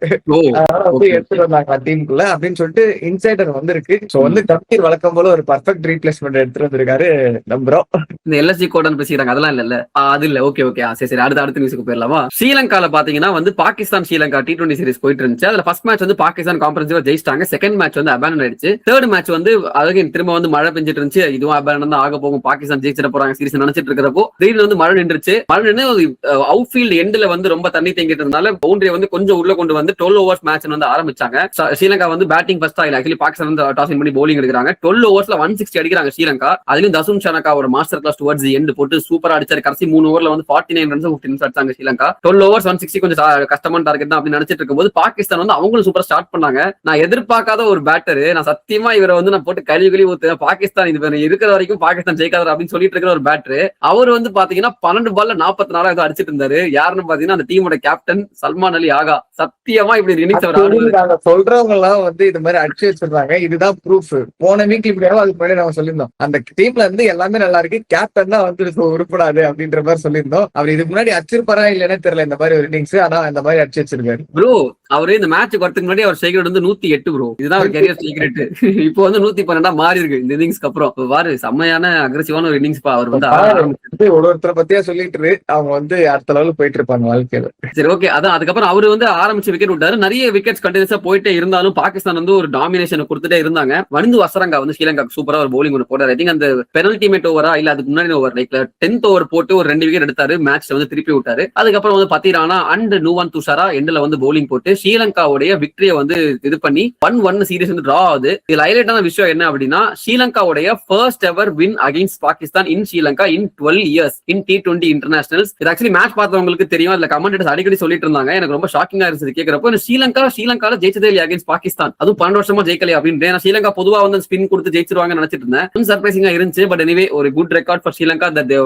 எடுத்துட்டு வந்தாங்க டீமுக்குள்ள அப்படின்னு சொல்லிட்டு இன்சைடர் வந்திருக்கு. சோ வந்து கம்பீர் வழக்கம் போல ஒரு பர்ஃபெக்ட் ரீப்ளேஸ்மெண்ட் எடுத்துட்டு வந்திருக்காரு நம்புறோம். இந்த எல்எஸ்ஜி கோடன் பேசிக்கிறாங்க அதெல்லாம் இல்ல அது இல்ல. ஓகே சரி அடுத்த நியூஸ்க்கு போயிடலாமா? ஸ்ரீலங்கால பாத்தீங்கன்னா வந்து பாகிஸ்தான் ஸ்ரீலங்கா T20 சீரிஸ் போயிட்டு இருந்துச்சு. அதுல ஃபர்ஸ்ட் மேட்ச் வந்து பாகிஸ்தான் காம்பரன்சிவா ஜெயிச்சிட்டாங்க. செகண்ட் மேட்ச் வந்து அபாண்டன் ஆயிடுச்சு. தேர்ட் மேட்ச் வந்து அதுக்கு திரும்ப வந்து மழை பெஞ்சிட்டு இருந்துச்சு. இதுவும் அபாண்டன் தான் ஆக போகும், பாகிஸ்தான் ஜெயிச்சிட போறாங்க சீரிஸ் நினைச்சிட்டு இருக்கிறப்போ திடீர்னு வந்து மழை நின்றுச்சு. மழை நின்று அவுட் ஃபீல்ட் எண்ட்ல வந்து ரொம்ப தண்ணி தேங்கிட்டு இருந்தால பவுண்டரியை வந்து கொஞ்சம் உள்ள கொண்டு வந்து 12 ஓவர்ஸ் மேட்ச் வந்து ஆரம்பிச்சாங்க. ஸ்ரீலங்கா வந்து பேட்டிங் ஃபர்ஸ்ட் ஆயில ஆக்சுவலி பாகிஸ்தான் வந்து டாஸ் பண்ணி பவுலிங் எடுக்கிறாங்க. 12 ஓவர்ஸ்ல 160 அடிக்கிறாங்க ஸ்ரீலங்கா. அதுலயும் தசும் ஷனகா ஒரு மாஸ்டர் கிளாஸ் டுவர்ட்ஸ் எண்ட் போட்டு சூப்பரா அடிச்சாரு. கடைசி 3 ஓவர்ல வந்து 49 ரன்ஸ் 15 ரன்ஸ் அடிச்சாங்க ஸ்ரீலங்கா. 12 ஓவர்ஸ் 160 கொஞ்சம் கஷ்டமான #1 டார்கெட் தான் அப்படின்னு நினைச்சிட்டு இருக்கும்போது பாகிஸ்தான் வந்து அவங்களும் சூப்பரா ஸ்டார்ட் பண்ணாங்க. நான் எதிர்பார்க்காத ஒரு பேட்டர், நான் சத்தியமா இவரை வந்து நான் போட்டு கழுவி ஊத்துவேன், பாகிஸ்தான் இது இருக்கிற வரைக்கும் பாகிஸ்தான் ஜெயிக்காத அப்படின்னு சொல்லிட்டு இருக்கிற ஒரு பேட்டர். அவர் வந்து பாத்தீங்கன்னா 12 பால்ல 44 ஏதோ அடிச்சிட்டு இருந்தாரு. யாருன்னு பாத்தீங்கன்னா அந்த டீமோட கேப்டன் சல்மான் அலி ஆகா. சத்தியமா இப்படி இன்னிங்ஸ் அவர் ஆடுவாரு. சொல்றவங்க எல்லாம் வந்து இது மாதிரி அடிச்சு வச்சிருந்தாங்க. இதுதான் ப்ரூஃப். போன வீக் இப்படியாவது அதுக்கு முன்னாடி நம்ம சொல்லியிருந்தோம், அந்த டீம்ல இருந்து எல்லாமே நல்லா இருக்கு, கேப்டன் தான் வந்து உருப்படாது அப்படின்ற மாதிரி சொல்லியிருந்தோம். அவர் இதுக்கு முன்னாடி அடிச்சிருப்பாரா இல்லைன்னு தெரியல இந்த மாதிரி ஒரு இன்னிங்ஸ், ஆனா அந்த மாதிரி அடிச்சு வச்சிருக்காரு. ப்ரோ அவரு இந்த மேட்ச் வரதுக்கு முன்னாடி அவர் சீக்ரெட் வந்து 108 ப்ரோ. இதுதான் ஒரு கரியர் சீக்ரெட். இப்போ வந்து 112 மாறி இருக்கு இந்த இன்னிங்ஸ்க்கு அப்புறம். பாரு செம்மையான அக்ரெசிவான ஒரு இன்னிங்ஸ் பா. அவர் வந்து ஒருத்தரை பத்தியா சொல்லிட்டு அவங்க வந்து அடுத்த லெவலுக்கு போயிட்டு இருப்பாங்க வாழ்க்கையில. சரி ஓகே, அதான் அதுக்கப்புறம் அவரு வந்து ஆரம்பிச்சு விக்கெட் விட்டாரு. நிறைய விக்கெட்ஸ் கண்டினியூஸா போயிட்டே இருந்தாலும் பாகிஸ்தான் வந்து ஒரு டாமினேஷன் கொடுத்துட்டே இருந்தாங்க. வந்து வசரங்கா வந்து ஸ்ரீலங்காக்கு சூப்பரா ஒரு பவுலிங் ஒன்று போட்டாரு. ஐ திங்க் அந்த பெனல்டிமேட் ஓவரா இல்ல அதுக்கு முன்னாடி ஓவர் லைக் 10th ஓவர் போட்டு ஒரு 2 விக்கெட் எடுத்தாரு. மேட்ச் வந்து திருப்பி விட்டாரு. அதுக்கப்புறம் வந்து பத்திரானா அண்ட் நூவான் துஷாரா எண்ட்ல வந்து பவுலிங் போட்டு ஸ்ரீலங்காவுடைய விக்டரியை வந்து இது பண்ணி 1-1 சீரிஸ் வந்து டிரா ஆகுது. இதுல ஹைலைட்டான விஷயம் என்ன அப்படின்னா, ஸ்ரீலங்காவுடைய first ever win against Pakistan in Sri Lanka in 12 years in T20 internationals. இது ஆக்சுவலி மேட்ச் பார்த்தவங்களுக்கு தெரியும். அதுல கமெண்டேட்டர்ஸ் அடிக்கடி சொல்லிட்டு இருந்தாங்க. எனக்கு ரொம்ப ஷாக்கிங்கா இருந்துச்சு கேட்கிறப்போ. ஸ்ரீலங்கால ஜெயிச்சதே இல்லையா அகைன்ஸ்ட் பாகிஸ்தான், அதுவும் 12 வருஷமா ஜெயிக்கலையா அப்படின்னு. ஸ்ரீலங்கா பொதுவா வந்து ஸ்பின் கொடுத்து ஜெயிச்சிருவாங்க நினைச்சிட்டு இருந்தேன். சர்ப்ரைசிங்கா இருந்துச்சு. பட் எனிவே ஒரு good record for Sri Lanka that they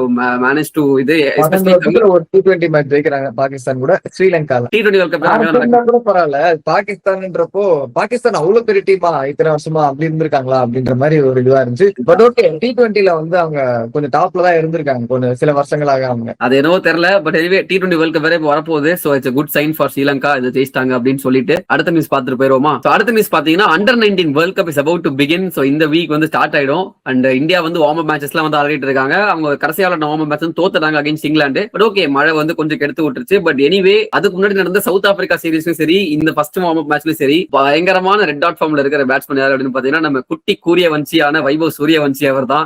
manage to இது ஒரு T20 மேட்ச் ஜெயிக்கிறாங்க பாகிஸ்தான் கூட ஸ்ரீலங்கால. T20 வேர்ல்ட் கப் கூட பரவாயில்ல. பாகிஸ்தான்ன்றப்போ பாகிஸ்தான் அவ்வளவு பெரிய டீமா இத்தனை வருஷமா அப்படி இருந்திருக்காங்களா அப்படின்ற மாதிரி ஒரு இதுவா இருந்துச்சு. பட் ஓகே, T20ல வந்து அவங்க கொஞ்சம் டாப்ல தான் இருந்திருக்காங்க கொஞ்சம் சில வருஷங்களாக. அவங்க அது என்னவோ தெரியல. But anyway T20 world cup வேற வரப்போகுது. So it's a good sign for Sri Lanka. இது ஜெயிச்சிட்டாங்க அப்படின்னு சொல்லிட்டு அடுத்த மிஸ் பார்த்துட்டு போயிருவோமா? சோ அடுத்த மிஸ் பாத்தீங்கன்னா Under-19 world cup is about to begin. So இந்த வீக் வந்து ஸ்டார்ட் ஆயிடும். அண்ட் இந்தியா வந்து வார்ம் அப் மேட்சஸ் எல்லாம் வந்து ஆடிட்டு இருக்காங்க. அவங்க கடைசியால வார்ம் அப் மேட்ச் வந்து தோத்துட்டாங்க அகைன்ஸ்ட் இங்கிலாந்து. பட் ஓகே, மழை வந்து கொஞ்சம் கெடுத்து விட்டுருச்சு. பட் எனிவே அதுக்கு முன்னாடி நடந்த சவுத் ஆப்பிரிக்கா சீரிஸ்லயும் சரி, இந்த ஃபர்ஸ்ட் வார்ம் அப் மேட்ச்லயும் சரி, பயங்கரமான ரெட் டாட் ஃபார்ம்ல இருக்கிற பேட்ஸ்மேன் யார் அப்படின்னு பாத்தீங்கன்னா நம்ம குட்டி சூரியவன்சியான வைபவ் சூரியவன்சி. அவர் தான்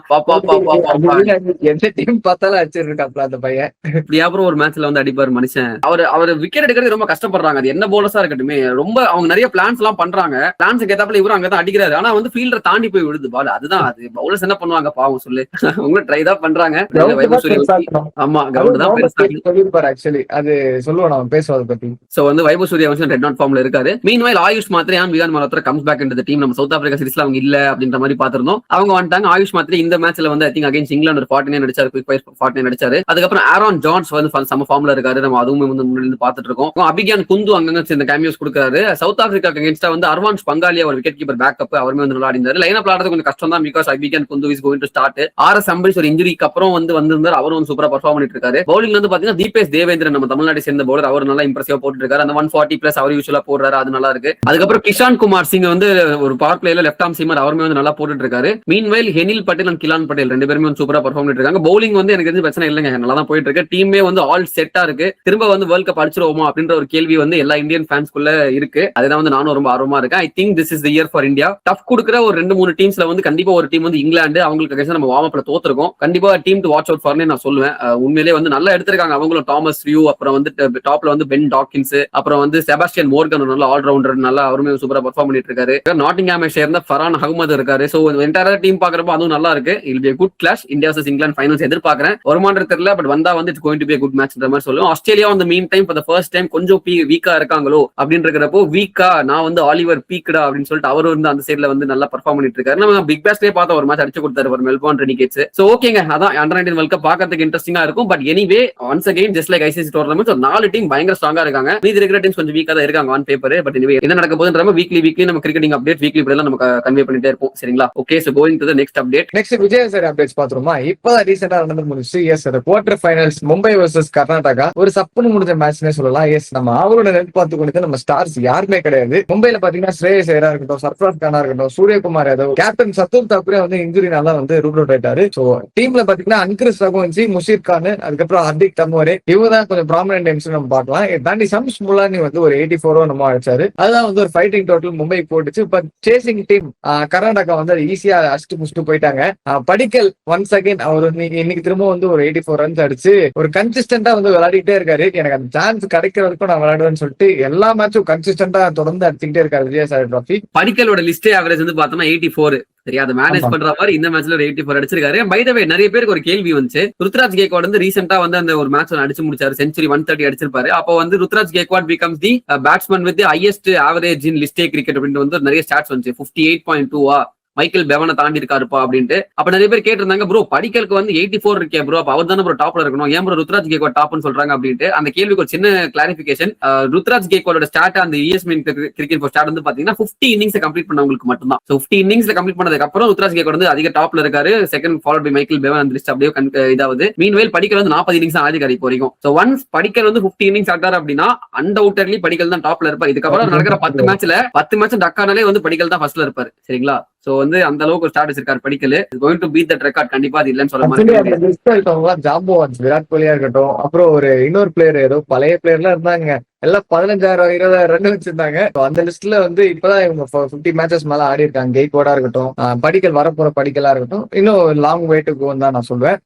எந்த டீம் பார்த்தாலும் அடிச்சிருக்காப்ல அந்த பையன். இப்படி அப்புறம் ஒரு மேட்ச்ல வந்து அடிப்பார் மனுஷன். அவர் விக்கெட் எடுக்கிறது ரொம்ப கஷ்டப்படுறாங்க. அது என்ன பவுலர்ஸா இருக்கட்டுமே, ரொம்ப அவங்க நிறைய பிளான்ஸ் எல்லாம் பண்றாங்க. பிளான்ஸ் கேட்டாப்ல இவரும் அங்கதான் அடிக்கிறாரு. ஆனா வந்து ஃபீல்டர் தாண்டி போய் விழுது பால். அதுதான் அது பவுலர்ஸ் என்ன பண்ணுவாங்க பாவம் சொல்லு. அவங்க ட்ரை தான் பண்றாங்க. வைபவ் சூரியவன்சி ஆமா கிரவுண்ட் தான் பெருசா ஆக்சுவலி அது சொல்லுவோம் நம்ம பேசுவதை பத்தி. சோ வந்து வைபவ் சூரியவன்சி ரெட் நாட் ஃபார்ம்ல இருக்காரு. Meanwhile Ayush Mhatre and Vihaan Malhotra comes back into the team. நம்ம சவுத் ஆப்பிரிக்கா சீரிஸ்ல அவங்க இல்ல அப்படின்ற மாதிரி பாத்திருந்தோம். அவங்க வந்துட்டாங்க. ஆயுஷ் மாத்ரே இந்த மேட்ச்ல வந்து ஐ திங்க் அகைன்ஸ்ட் இங்கிலாந்து ஒரு 49 அடிச்சாரு. குயிக் ஃபயர் 49 அடிச்சாரு. அதுக்கப்புறம் ஆரோன் ஜான்ஸ் வந்து சம ஃபார்ம்ல இருக்காரு. நம்ம அதுவும் வந்து முன்னாடி பார்த்துட்டு இருக்கோம். அபிகியான் குந்து அங்கங்க இந்த கேமியோஸ் கொடுக்காரு. சவுத் ஆப்பிரிக்கா அகைன்ஸ்டா வந்து அர்வான்ஸ் பங்காலியா ஒரு விக்கெட் கீப்பர் பேக்கப் அவருமே வந்து நல்லா ஆடினாரு. லைன் அப் ஆடுறது கொஞ்சம் கஷ்டம் தான். பிகாஸ் அபிகியான் குந்து is going to start. RS Ambareesh ஒரு இன்ஜுரிக்கு அப்புறம் வந்திருந்தாரு. அவரும் சூப்பரா பெர்ஃபார்ம் பண்ணிட்டு இருக்காரு. பவுலிங்ல வந்து பாத்தீங்கன்னா தீபேஷ் தேவேந்திரன் நம்ம தமிழ்நாடு சேர்ந்த பவுலர். அவர் நல்லா இம்ப்ரெசிவா போட்டு இருக்காரு. அந்த 140+ அவர் யூசுவலா போடுறாரு. அது நல்லா இருக்கு. அதுக்கப்புறம் கிஷான் குமார் சிங் வந்து ஒரு பவர் பிளேல லெஃப்ட் ஆர்ம் சீமர். அவருமே வந்து நல்லா போட்டுட்டு இருக்காரு. மீன்வைல் ஹெனில் பட்டேல் அண்ட் கிலான் பட்டேல் ரெண்டு பேருமே வந்து சூப்பரா பெர்ஃபார்ம் பண்ணிட்டு இருக்காங்க. பவுலிங் வந்து எனக்கு தெரிஞ்ச பிரச்சனை இல்லைங்க, நல்லா தான் போயிட்டு இருக்கு. டீமே வந்து ஆல் செட்டா இருக்கு. திரும்ப வந்து வேர்ல்ட் கப் அடிச்சிருவோமா அப்படின்ற ஒரு கேள்வி வந்து எல்லா இந்தியன் ஃபேன்ஸ்குள்ள இருக்கு. அதுதான் வந்து நானும் ரொம்ப ஆர்வமா இருக்கேன். I think this is the year for India. Tough கொடுக்குற ஒரு 2-3 டீம்ஸ்ல வந்து கண்டிப்பா ஒரு டீம் வந்து இங்கிலாந்து. அவங்களுக்கு நம்ம வார்ம் அப்ல தோத்துருக்கோம். கண்டிப்பா டீம் டு வாட்ச் அவுட் ஃபார்னே நான் சொல்லுவேன். உண்மையிலேயே வந்து நல்லா எடுத்திருக்காங்க அவங்களும். தாமஸ் ரியூ, அப்புறம் வந்து டாப்ல வந்து பென் டாக்கின்ஸ், அப்புறம் வந்து செபாஸ்டியன் மோர்கன் நல்ல ஆல்ரவுண்டர், நல்லா அவருமே சூப்பரா பெர்ஃபார்ம் பண்ணிட்டு இருக்காரு. நாட்டிங்ஹாமை சேர்ந்த ஃபரான் அகமது இருக்காரு. சோ என்டையர் டீம் பாக்குறப்போ அதுவும் நல்லா இருக்கு. இல் be good clash. India vs England finals எதிர்பார்க்கிறேன். வருமானம் தெரியல, பட் வந்தா வந்து it's going to be a good match ன்ற மாதிரி சொல்லுவோம். ஆஸ்திரேலியா வந்து meantime for the first time கொஞ்சம் வீக்கா இருக்காங்களோ அப்படின்றப்போ வீக்கா நான் வந்து ஆலிவர் பீக்டா அப்படின்னு சொல்லிட்டு அவர் வந்து அந்த சைடுல வந்து நல்லா பெர்ஃபார்ம் பண்ணிட்டு இருக்காரு. நம்ம பிக் பேஸ்லயே பார்த்த ஒரு மேட்ச் அடிச்சு கொடுத்தாரு ஒரு மெல்போர்ன் ரெனிகேட்ஸ். சோ ஓகேங்க, அதான் Under-19 வேர்ல்ட் கப் பார்க்கிறதுக்கு இன்ட்ரெஸ்டிங்கா இருக்கும். But anyway once again just like ICC tournament 4 team பயங்கர ஸ்ட்ராங்கா இருக்காங்க. மீதி இருக்கிற டீம்ஸ் கொஞ்சம் வீக்கா தான் இருக்காங்க ஆன் பேப்பர். பட் எனிவே என்ன நடக்க போகுதுன்ற வீக்லி நம்ம கிரிக்கெட்டிங் அப்டேட் வீக்லி இப்படிலாம் நம்ம கன்வே பண்ணிட்டே இருப்போம். சரிங்களா? Okay, so going to the next update. Next Vijay Hazare updates பாத்துருமா? இப்பதான் ரீசெண்டா நடந்து முடிச்சு. Yes, quarter finals Mumbai vs Karnataka ஒரு சப்புன்னு முடிஞ்ச மேட்ச்னே சொல்லலாம். எஸ், நம்ம அவரோட எதிர்பார்த்து கொண்டு நம்ம ஸ்டார்ஸ் யாருமே கிடையாது. மும்பைல பாத்தீங்கன்னா ஸ்ரேயஸ் ஐயரா இருக்கட்டும், சர்ஃப்ராஸ் கானா இருக்கட்டும், சூரியகுமார் யாதவ், கேப்டன் சத்துர் தாக்கூரே வந்து இன்ஜுரினால வந்து ரூட் அவுட் ஆயிட்டாரு. சோ டீம்ல பாத்தீங்கன்னா அன்கிரிஸ் ரகுவன்சி, முஷீர் கான், அதுக்கப்புறம் ஹர்திக் தமோரே, இவங்க தான் கொஞ்சம் ப்ராமினன்ட் டைம்ஸ் நம்ம பார்க்கலாம். தாண்டி சம்ஸ் முலானி வந்து ஒரு 84 நம்ம அடிச்சாரு. அதுதான் வந்து ஒரு ஃபைட்டிங் டோட்டல் மும்பை போட்டுச்சு. பட் சேசிங் டீம் கர்நாடகா வந்து ஈஸியா அடிச்சுட்டு முடிச்சுட்டு போயிட்டாங்க. படிக்கல் ஒன்ஸ் அகைன் அவர் இன்னைக்கு திரும்ப வந்து ஒரு 84 ரன்ஸ் அடிச்சு ஒரு கன்சிஸ்டன்டா வந்து விளையாடிட்டே இருக்காரு. எனக்கு அந்த சான்ஸ் கிடைக்கிற வரைக்கும் நான் விளையாடுவேன்னு சொல்லிட்டு எல்லா மேட்சும் கன்சிஸ்டன்டா தொடர்ந்து அடிச்சுக்கிட்டே இருக்காரு விஜயசாரி டிராஃபி. படிக்கலோட லிஸ்டே ஆவரேஜ் வந்து பார்த்தோம்னா 84. சரியா? அதை மேனேஜ் ஆமா. பண்ற மாதிரி இந்த மேட்ச்ல ஒரு 84 அடிச்சிருக்காரு. பை த வே நிறைய பேருக்கு ஒரு கேள்வி வந்துச்சு. ருத்ராஜ் கேக்வாட் வந்து ரீசெண்டா வந்து அந்த ஒரு மேட்ச் அடிச்சு முடிச்சாரு, செஞ்சுரி 130 அடிச்சிருப்பாரு. அப்போ வந்து Ruturaj Gaikwad becomes the batsman with highest average in list A cricket அப்படின்னு வந்து நிறைய ஸ்டாட்ஸ் வந்துச்சு. 58.2 மைக்கேல் பெவனை தாண்டி இருக்காருப்பா அப்படின்ட்டு. அப்ப நிறைய பேர் கேட்டிருந்தாங்க, ப்ரோ படிக்கலுக்கு வந்து 84 இருக்கே ப்ரோ, அப்ப அவர் தானே ப்ரோ டாப்ல இருக்கணும், ஏன் ப்ரோ ருத்ராஜ் கேக்வாட் டாப்னு சொல்றாங்க அப்படின்ட்டு. அந்த கேள்விக்கு ஒரு சின்ன கிளாரிபிகேஷன். ருத்ராஜ் கேக்வாடோட ஸ்டார்ட் அந்த ESPN கிரிக்கெட் ஸ்டார்ட் வந்து பாத்தீங்கன்னா 50 இன்னிங்ஸ் கம்ப்ளீட் பண்ணவங்களுக்கு மட்டும்தான். 50 இன்னிங்ஸ்ல கம்ப்ளீட் பண்ணதுக்கு அப்புறம் ருத்ராஜ் கேக்வாட் வந்து அதிக டாப்ல இருக்காரு. Second followed by Michael Bevan அந்த லிஸ்ட் அப்படியே இதாவது. மீன்வேல் படிக்கல் வந்து 40 இன்னிங்ஸ் ஆதிக்காரு இப்போ வரைக்கும். சோ ஒன்ஸ் படிக்கல் வந்து 50 இன்னிங்ஸ் ஆட்டாரு அப்படின்னா அன்டவுட்டர்லி படிக்கல் தான் டாப்ல இருப்பார். இதுக்கப்புறம் நடக்கிற 10 மேட்ச் டக்கானாலே வந்து படிக்கல் தான் ஃபர்ஸ்ட்ல இருப்பாரு. சரிங்களா? சோ வந்து அந்த அளவுக்கு ஸ்டார்ட் வச்சிருக்காரு Padikkal. Going to beat that record. கண்டிப்பா அது இல்லன்னு சொல்ல மாதிரி. ஜாம்பவான்ஸ் விராட் கோலியா இருக்கட்டும், அப்புறம் ஒரு இன்னொரு பிளேயர் ஏதோ பழைய பிளேயர்லாம் இருந்தாங்க, எல்லாம் 15,000 20,000 ரன் வச்சிருந்தாங்க. அந்த லிஸ்ட்ல வந்து இப்பதான் இவங்க 50 மேட்சஸ் மேல ஆடி இருக்காங்க. கெய்க்வாடா இருக்கட்டும், படிக்கல் வரப்போற படிக்கலா இருக்கட்டும், இன்னும் லாங் வே டு கோ தான் நான் சொல்லுவேன்.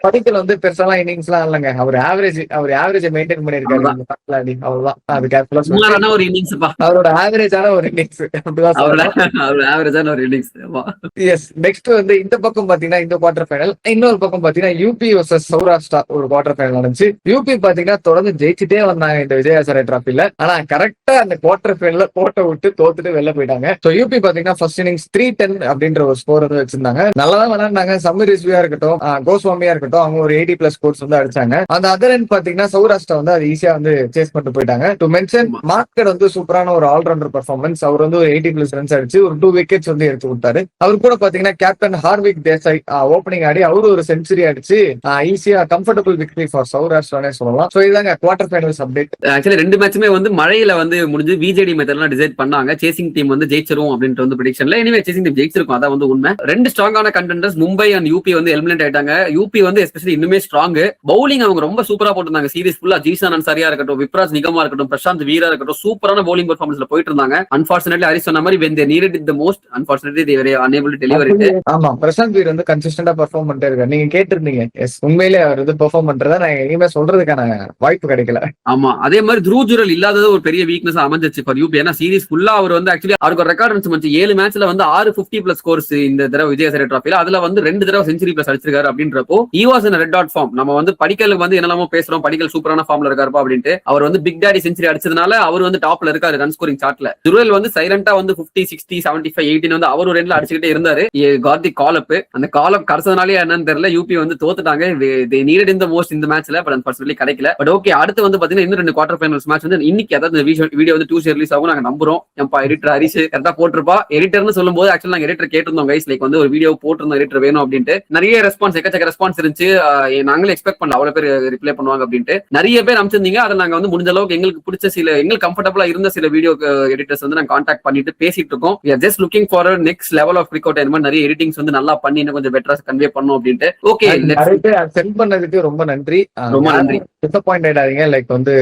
படிக்கல் வந்து பெருசாலாம் இன்னிங்ஸ் எல்லாம் இல்லைங்க. அவர் ஆவரேஜ் மெயின்டைன் பண்ணிருக்காரு. அவ்வளவுதான். அது கேர்ஃபுல்லா ஒரு இன்னிங்ஸ் அவரோட ஆவரேஜான ஒரு இன்னிங்ஸ் அப்படிதான் ஆவரேஜான ஒரு இன்னிங்ஸ். எஸ். நெக்ஸ்ட் வந்து இந்த பக்கம் பாத்தீங்கன்னா இந்த குவார்டர் ஃபைனல், இன்னொரு பக்கம் பாத்தீங்கன்னா யூபி வர்சஸ் சௌராஷ்டிரா ஒரு குவார்டர் ஃபைனல் நடந்துச்சு. யூபி பாத்தீங்கன்னா தொடர்ந்து ஜெயிச்சுட்டே வந்தாங்க இந்த விஜயசாரை டிராபில. ஆனா கரெக்டா அந்த குவார்டர் ஃபைனல்ல போட்ட விட்டு தோத்துட்டு வெளில போயிட்டாங்க. சோ யூபி பாத்தீங்கன்னா ஃபர்ஸ்ட் இன்னிங்ஸ் 310 அப்படின்ற ஒரு ஸ்கோர் வந்து வச்சிருந்தாங்க. நல்லாதான் விளையாண்டாங்க. சமீர் ரிஸ்வியா இருக்கட்டும், கோஸ்வாமியா இருக்கட்டும், அவங்க ஒரு 80+ ஸ்கோர்ஸ் வந்து அடிச்சாங்க. அந்த அதர் எண்ட் பாத்தீங்கன்னா சௌராஷ்டிரா வந்து அது ஈஸியா வந்து சேஸ் பண்ணிட்டு போயிட்டாங்க. டு மென்ஷன் மார்க்கெட் வந்து சூப்பரான ஒரு ஆல்ரவுண்டர் பெர்ஃபார்மன்ஸ். அவர் வந்து ஒரு 80+ ரன்ஸ் அடிச்சு ஒரு 2 விக்கெட்ஸ் வந்து எடுத்து கொடுத்தாரு. அவர் கூட பாத்தீங்கன்னா கேப்டன் ஹார்விக் தேசாய் ஓப்பனிங் ஆடி அவரு ஒரு செஞ்சுரி அடிச்சு ஈஸியா கம்ஃபர்டபுள் விக்டரி ஃபார் சௌராஷ்டிரானே சொல்லலாம். சோ இதாங்க குவார்டர் ஃபைனல்ஸ் அப்டேட். ஆக்சுவலி ரெண்டு மேட்சுமே வந்து மழையில வந்து முடிஞ்சு விஜேடி மெத்தட்லாம் டிசைட் பண்ணாங்க. சேசிங் டீம் வந்து ஜெயிச்சிரும் அப்படின்ட்டு வந்து ப்ரெடிக்ஷன்ல. எனிவே சேசிங் டீம் ஜெயிச்சிருக்கும், அதான் வந்து உண்மை. ரெண்டு ஸ்ட்ராங்கான கண்டெண்டர்ஸ் மும்பை அண்ட் யூபி வந்து எலிமினேட் ஆயிட்டாங்க. யூபி வந்து எஸ்பெஷலி இன்னுமே ஸ்ட்ராங். பவுலிங் அவங்க ரொம்ப சூப்பரா போட்டிருந்தாங்க. சீரிஸ் ஃபுல்லா ஜீசன் அன்சாரியா இருக்கட்டும், விப்ராஜ் நிகமா இருக்கட்டும், பிரசாந்த் வீரா இருக்கட்டும், சூப்பரான பவுலிங் பெர்ஃபார்மன்ஸ்ல போயிட்டு இருந்தாங்க. அன்பார்ச்சுனேட்லி ஹரிஸ் சொன்ன மாதிரி when they needed it the most, unfortunately they were unable to deliver it. ஆமா, பிரசாந்த் வீர் வந்து கன்சிஸ்டன்டா பெர்ஃபார்ம் பண்ணிட்டே இருக்காரு. நீங்க கேட்டிருந்தீங்க. எஸ், உண்மையிலே அவர் வந்து பெர்ஃபார்ம் பண்றதா நான் இனிமே சொல்றதுக்கான வாய்ப்பு கிடைக்கல. ஆமா, அதே மாதிரி த்ரூ ஜுரல் இல்லாதது ஒரு பெரிய வீக்னஸ் அமைஞ்சிச்சு ஃபார் யூபி. ஏன்னா சீரிஸ் ஃபுல்லா அவர் வந்து ஆக்சுவலி அவருக்கு ஒரு ரெக்கார்ட் இருந்துச்சு. 7 மேட்ச்ல வந்து 6 50+ ஸ்கோர்ஸ் இந்த தடவை விஜயசாரை டிராபில. அதுல வந்து 2 தடவை செஞ்சுரி பிளஸ் அடிச்சிருக்காரு. அப்படின்றப்போ he was in a red hot form. நம்ம வந்து படிக்கல் வந்து என்னெல்லாமோ பேசுறோம், படிக்கல் சூப்பரான ஃபார்ம்ல இருக்காருப்பா அப்படின்ட்டு. அவர் வந்து பிக் டாடி செஞ்சுரி அடிச்சதுனால அவர் வந்து டாப்ல இருக்காரு ரன் ஸ்கோரிங் சார்ட்ல. ஜுரல் வந்து சைலண்டா வந்து 50 60 75 18 வந்து அவர் ஒரு ரெண்டுல அடிச்சுக்கிட்டே இருந்தாரு. காட் தி கால் அப். அந்த கால் அப் கடைசனாலே என்னன்னு தெரியல. யூபி வந்து தோத்துட்டாங்க. they needed in the most இந்த மேட்ச்ல, பட் அன்பார்ச்சுனேட்லி கிடைக்கல. பட் ஓகே, அடுத்து வந்து பாத்தீங்கன்னா இன்னும் 2 குவார்டர் ஃபைனல்ஸ் மேட்ச் வந்து இன்னைக்கு, அதாவது வீடியோ வந்து Tuesday ரிலீஸ் ஆகும் நாங்க நம்புறோம். எம்பா எடிட்டர் ஹரிஷ் கரெக்டா போட்டிருப்பா. எடிட்டர்னு சொல்லும் போது ஆக்சுவலி நாங்க எடிட்டர் கேட்டிருந்தோம் கைஸ், லைக் வந்து ஒரு வீடியோ போட்டிருந்தோம் எடிட்டர் வேணும் அப்படின்ட்டு. நிறைய ரெஸ்பான்ஸ், எக்கச்சக்க ரெஸ்பான்ஸ் இருந்துச்சு. நாங்களே எக்ஸ்பெக்ட் பண்ணல அவ்வளவு பேர் ரிப்ளை பண்ணுவாங்க அப்படின்ட்டு. நிறைய பேர் அமைச்சிருந்தீங்க. அதை நாங்க வந்து முடிஞ்ச அளவுக்கு எங்களுக்கு பிடிச்ச எங்களுக்கு கம்ஃபர்டபுளா இருந்த சில வீடியோ எடிட்டர்ஸ் வந்து நாங்க கான்டாக்ட் பண்ணிட்டு பேசிட்டு இருக்கோம். we are just looking for a next level of cricket. இந்த மாதிரி நிறைய எடிட்டிங்ஸ் வந்து நல்லா பண்ணி இன்னும் கொஞ்சம் பெட்டரா கன்வே பண்ணோம் அப்படின்ட்டு. ஓகே, சென்ட் பண்ணதுக்கு ரொம்ப நன்றி. ரொம்ப நன்றி. டிசப்பாயிண்ட் ஆயிடாதீங்க. லைக் வந்து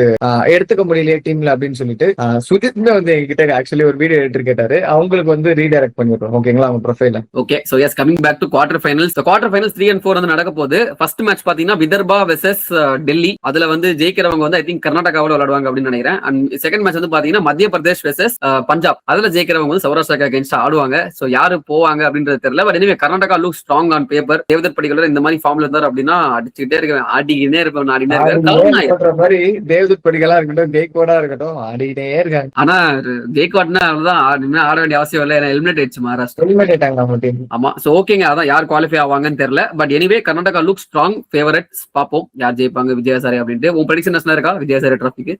எடுத்துக்க முடியலையே டீம்ல அப்படின்னு சொல்லிட்டு சுஜித்மே வந்து எங்ககிட்ட ஆக்சுவலி ஒரு வீடியோ எடிட்டர் கேட்டாரு. அவங்களுக்கு வந்து ரீடைரக்ட் பண்ணிடுறோம். ஓகேங்களா, அவங்க ப்ரொஃபைல. Okay, so yes, coming back to quarter finals. Quarter finals 3 and 4 வந்து நடக்க போகுது. ஃபர்ஸ்ட் மேட்ச் பாத்தீங்கன்னா விதர்பா வெர்சஸ் டெல்லி. அதுல வந்து ஜெயிக்கிறவங்க வந்து ஐ திங்க் கர்நாடகாவோட விளையாடுவாங்க அப்படின்னு நினைக்கிறேன். அண்ட் செகண்ட் மேட்ச் வந்து பாத்தீங்கன்னா மத்திய பிரதேஷ் வெர்சஸ் பஞ்சாப். அதுல ஜெயிக்கிறவங்க வந்து சௌராஷ்டிரா அகைன்ஸ்ட் ஆடுவாங்க. சோ யாரு போவாங்க அப்படின்றது தெரியல. But anyway Karnataka look strong on paper. Devdutt படிக்கலர் இந்த மாதிரி ஃபார்ம்ல இருந்தார் அப்படின்னா அடிச்சுக்கிட்டே இருக்கேன், ஆடிக்கிட்டே இருப்பேன், ஆடினே இருக்காரு. மாதிரி தேவதூத் படிகளா இருக்கட்டும், கெய்க்வாடா இருக்கட்டும், ஆடிட்டே இருக்காங்க. ஆனா கெய்க்வாட்னா அவ்வளவுதான், ஆட வேண்டிய அவசியம் இல்லை. எலிமினேட் ஆயிடுச்சு மகாராஷ்டிரா. எலிமினேட் ஆயிட்டாங்க அவங்க டீம். ஆமா, சோ ஓகேங்க, அதான் யார் குவாலிஃபை ஆவாங்கன்னு தெரியல. But anyway Karnataka look strong favourites. பாப்போம் யார் ஜெயிப்பாங்க விஜயசாரி அப்படின்ட்டு. உன் ப்ரெடிக்ஷன் என்ன இருக்கா விஜயசாரி டிராஃபிக்கு?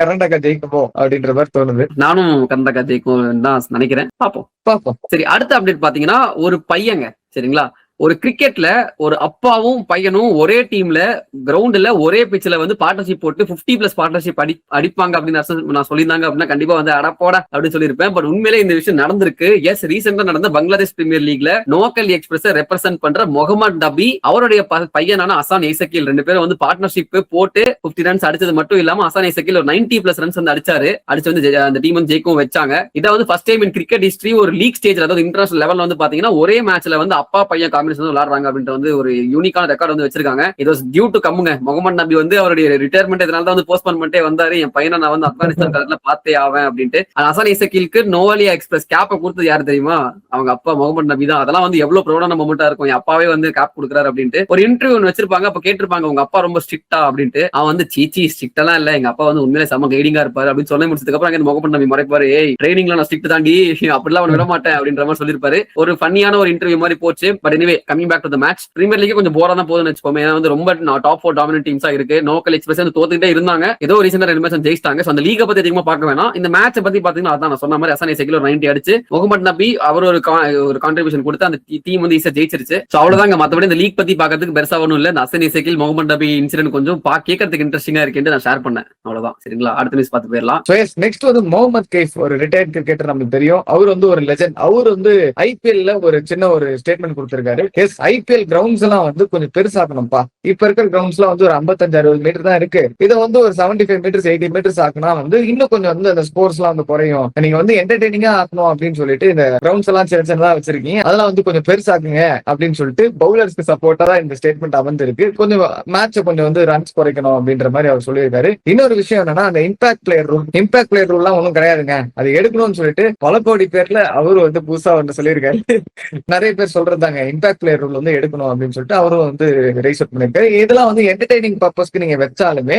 கர்நாடகா ஜெயிக்குமோ அப்படின்ற மாதிரி தோணுது. நானும் கர்நாடகா ஜெயிக்கும் தான் நினைக்கிறேன். பாப்போம். சரி, அடுத்த அப்டேட் பாத்தீங்கன்னா ஒரு பையங்க, சரிங்களா, ஒரு கிரிக்கெட்ல ஒரு அப்பாவும் பையனும் ஒரே டீம்ல கிரவுண்ட்ல ஒரே பிட்ச்ல வந்து பார்ட்னர்ஷிப் போட்டு 50+ பார்ட்னர்ஷிப் அடிப்பாங்க அப்படின்னு நான் சொல்லியிருந்தாங்க அப்படின்னா கண்டிப்பா வந்து அடப்போட அப்படின்னு சொல்லியிருப்பேன். பட் உண்மையிலே இந்த விஷயம் நடந்திருக்கு. எஸ், ரீசெண்டா நடந்த பங்களாதேஷ் பிரீமியர் லீக்ல நோக்கல் எக்ஸ்பிரஸ் ரெப்ரசென்ட் பண்ற முகமது நபி அவருடைய பையனான அசான் ஐசக்கில் 2 பேரும் வந்து பார்ட்னர்ஷிப் போட்டு 50 ரன்ஸ் அடிச்சது மட்டும் இல்லாம அசான் ஐசக்கில் ஒரு 90+ ரன்ஸ் வந்து அடிச்சு வந்து அந்த டீம் வந்து ஜெயிக்கவும் வச்சாங்க. இதை வந்து first time in cricket history ஒரு லீக் ஸ்டேஜ், அதாவது இன்டர்நேஷனல் லெவல்ல வந்து பாத்தீங்கன்னா ஒரே மேட்ச்ல வந்து அப்பா பையன் காம்பினேஷன் விளையாடுறாங்க அப்படின்ற வந்து ஒரு யூனிக்கான ரெக்கார்ட் வந்து வச்சிருக்காங்க. இது வாஸ் டியூ டு கம்முங்க. முகமது நபி வந்து அவருடைய ரிட்டையர்மெண்ட் இதனால தான் வந்து போஸ்ட்போன் பண்ணிட்டே வந்தாரு. என் பையனை நான் வந்து ஆப்கானிஸ்தான் கலர்ல பார்த்தே ஆவேன் அப்படின்ட்டு. ஹசன் இசக்கிலுக்கு நோவாலியா எக்ஸ்பிரஸ் கேப்பை கொடுத்தது யாரு தெரியுமா? அவங்க அப்பா முகமது நபி தான். அதெல்லாம் வந்து எவ்வளவு ப்ரௌடான மொமெண்டா இருக்கும். என் அப்பாவே வந்து கேப் கொடுக்குறாரு அப்படின்ட்டு ஒரு இன்டர்வியூ ஒன்று வச்சிருப்பாங்க. அப்ப கேட்டிருப்பாங்க உங்க அப்பா ரொம்ப ஸ்ட்ரிக்டா அப்படின்ட்டு. அவன் வந்து சீச்சி ஸ்ட்ரிக்டெல்லாம் இல்ல, எங்க அப்பா வந்து உண்மையிலே செம கைடிங்கா இருப்பாரு அப்படின்னு சொல்லி முடிச்சதுக்கு அப்புறம் முகமது நபி மறைப்பாரு, ஏய் ட்ரைனிங்ல நான் ஸ்ட்ரிக்ட் தாண்டி, அப்படிலாம் அவன் விட மாட்டேன் அப்படின்ற மாதிரி சொல்லிருப்பாரு. ஒரு ஃபன்னியான ஒரு இன்டர்வியூ மாதிரி போச்சு. But anyway coming back to the match, Premier League கொஞ்சம் போரா தான் போகுதுன்னு வச்சுக்கோமே. ஏன்னா வந்து ரொம்ப டாப் 4 டாமினன்ட் டீம்ஸா இருக்கு. நோக்கல் எக்ஸ்பிரஸ் வந்து தோத்துக்கிட்டே இருந்தாங்க. ஏதோ ரீசெண்டா 2 மேட்ச் ஜெயிச்சிட்டாங்க. சோ அந்த லீக பத்தி அதிகமா பார்க்க வேணாம். இந்த மேட்சை பத்தி பாத்தீங்கன்னா அதான் நான் சொன்ன மாதிரி ஹசன் இசக்கில் ஒரு 90 அடிச்சு முகமது நபி அவர் ஒரு கான்ட்ரிபியூஷன் கொடுத்து அந்த டீம் வந்து ஈஸியா ஜெயிச்சிருச்சு. சோ அவ்வளவுதாங்க. மத்தபடி இந்த லீக் பத்தி பாக்கிறதுக்கு பெருசா ஒன்றும் இல்ல. இந்த ஹசன் இசக்கில் முகமது நபி இன்சிடென்ட் கொஞ்சம் கேட்கறதுக்கு இன்ட்ரெஸ்டிங்கா இருக்குன்னு நான் ஷேர் பண்ணேன். அவ்வளவுதான். சரிங்களா, அடுத்த நியூஸ் பார்த்து போயிடலாம். நெக்ஸ்ட் வந்து முகமது கைஃப், ஒரு ரிட்டையர்ட் கிரிக்கெட்டர், நமக்கு தெரியும். அவர் வந்து ஒரு லெஜெண்ட். அவர் வந்து ஐபிஎல்ல ஒரு சின்ன ஒரு ஸ்டேட்மெண்ட் கொடுத்திருக்காரு. ஐபிஎல் கிரவுண்ட்ஸ் எல்லாம் வந்து கொஞ்சம் பெருசாக்கணும்ப்பா. இப்ப இருக்கிற கிரவுண்ட்ஸ் எல்லாம் வந்து ஒரு 55-60 மீட்டர் தான் இருக்கு. இதை வந்து ஒரு 75 மீட்டர்ஸ் 80 மீட்டர்ஸ் ஆக்குனா வந்து இன்னும் கொஞ்சம் வந்து அந்த ஸ்போர்ட்ஸ் எல்லாம் வந்து குறையும். நீங்க வந்து என்டர்டெய்னிங்கா ஆக்கணும் அப்படின்னு சொல்லிட்டு இந்த கிரவுண்ட்ஸ் எல்லாம் சின்ன சின்னதா வச்சிருக்கீங்க, அதெல்லாம் வந்து கொஞ்சம் பெருசாக்குங்க அப்படின்னு சொல்லிட்டு பவுலர்ஸ்க்கு சப்போர்ட்டா தான் இந்த ஸ்டேட்மெண்ட் அமர்ந்திருக்கு. கொஞ்சம் மேட்சை கொஞ்சம் வந்து ரன்ஸ் குறைக்கணும் அப்படின்ற மாதிரி அவர் சொல்லியிருக்காரு. இன்னொரு விஷயம் என்னன்னா, அந்த இம்பாக்ட் பிளேயர் ரூல் எல்லாம் ஒன்றும் கிடையாதுங்க, அது எடுக்கணும்னு சொல்லிட்டு பல கோடி பேர்ல அவரு வந்து புதுசா வந்து சொல்லியிருக்காரு. நிறைய பேர் சொல்றதாங்க இம்பாக்ட் பிளேயர் ரூல் வந்து எடுக்கணும் அப்படின்னு சொல்லிட்டு அவரும் வந்து ரைஸ் அப் பண்ணிருக்காரு. இதெல்லாம் வந்து என்டர்டெய்னிங் பர்பஸ்க்கு நீங்க வச்சாலுமே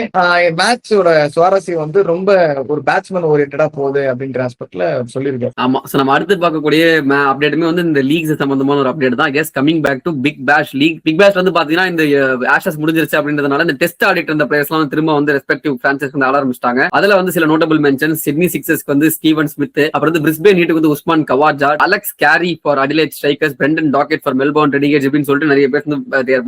மேட்சோட சுவாரஸ்யம் வந்து ரொம்ப ஒரு பேட்ஸ்மேன் ஓரியன்டா போகுது அப்படின்ற ஆஸ்பெக்ட்ல சொல்லியிருக்காரு. ஆமா, நம்ம அடுத்து பார்க்கக்கூடிய அப்டேட்டுமே வந்து இந்த லீக்ஸ் சம்பந்தமான ஒரு அப்டேட் தான். Yes, coming back to Big Bash League. Big Bash வந்து பாத்தீங்கன்னா இந்த ஆஷஸ் முடிஞ்சிருச்சு அப்படின்றதுனால இந்த டெஸ்ட் ஆடிட்டு இருந்த பிளேயர்ஸ் எல்லாம் திரும்ப வந்து ரெஸ்பெக்டிவ் பிரான்சைஸ் வந்து ஆட ஆரம்பிச்சிட்டாங்க. அதுல வந்து சில நோட்டபிள் மென்ஷன், சிட்னி சிக்ஸர்ஸ்க்கு வந்து ஸ்டீவன் ஸ்மித், அப்புறம் வந்து பிரிஸ்பேன் ஹீட்டுக்கு வந்து Usman Khawaja, Alex Carey for Adelaide Strikers, Brendan Doggett for Melbourne Renegades அப்படின்னு சொல்லிட்டு நிறைய பேர் வந்து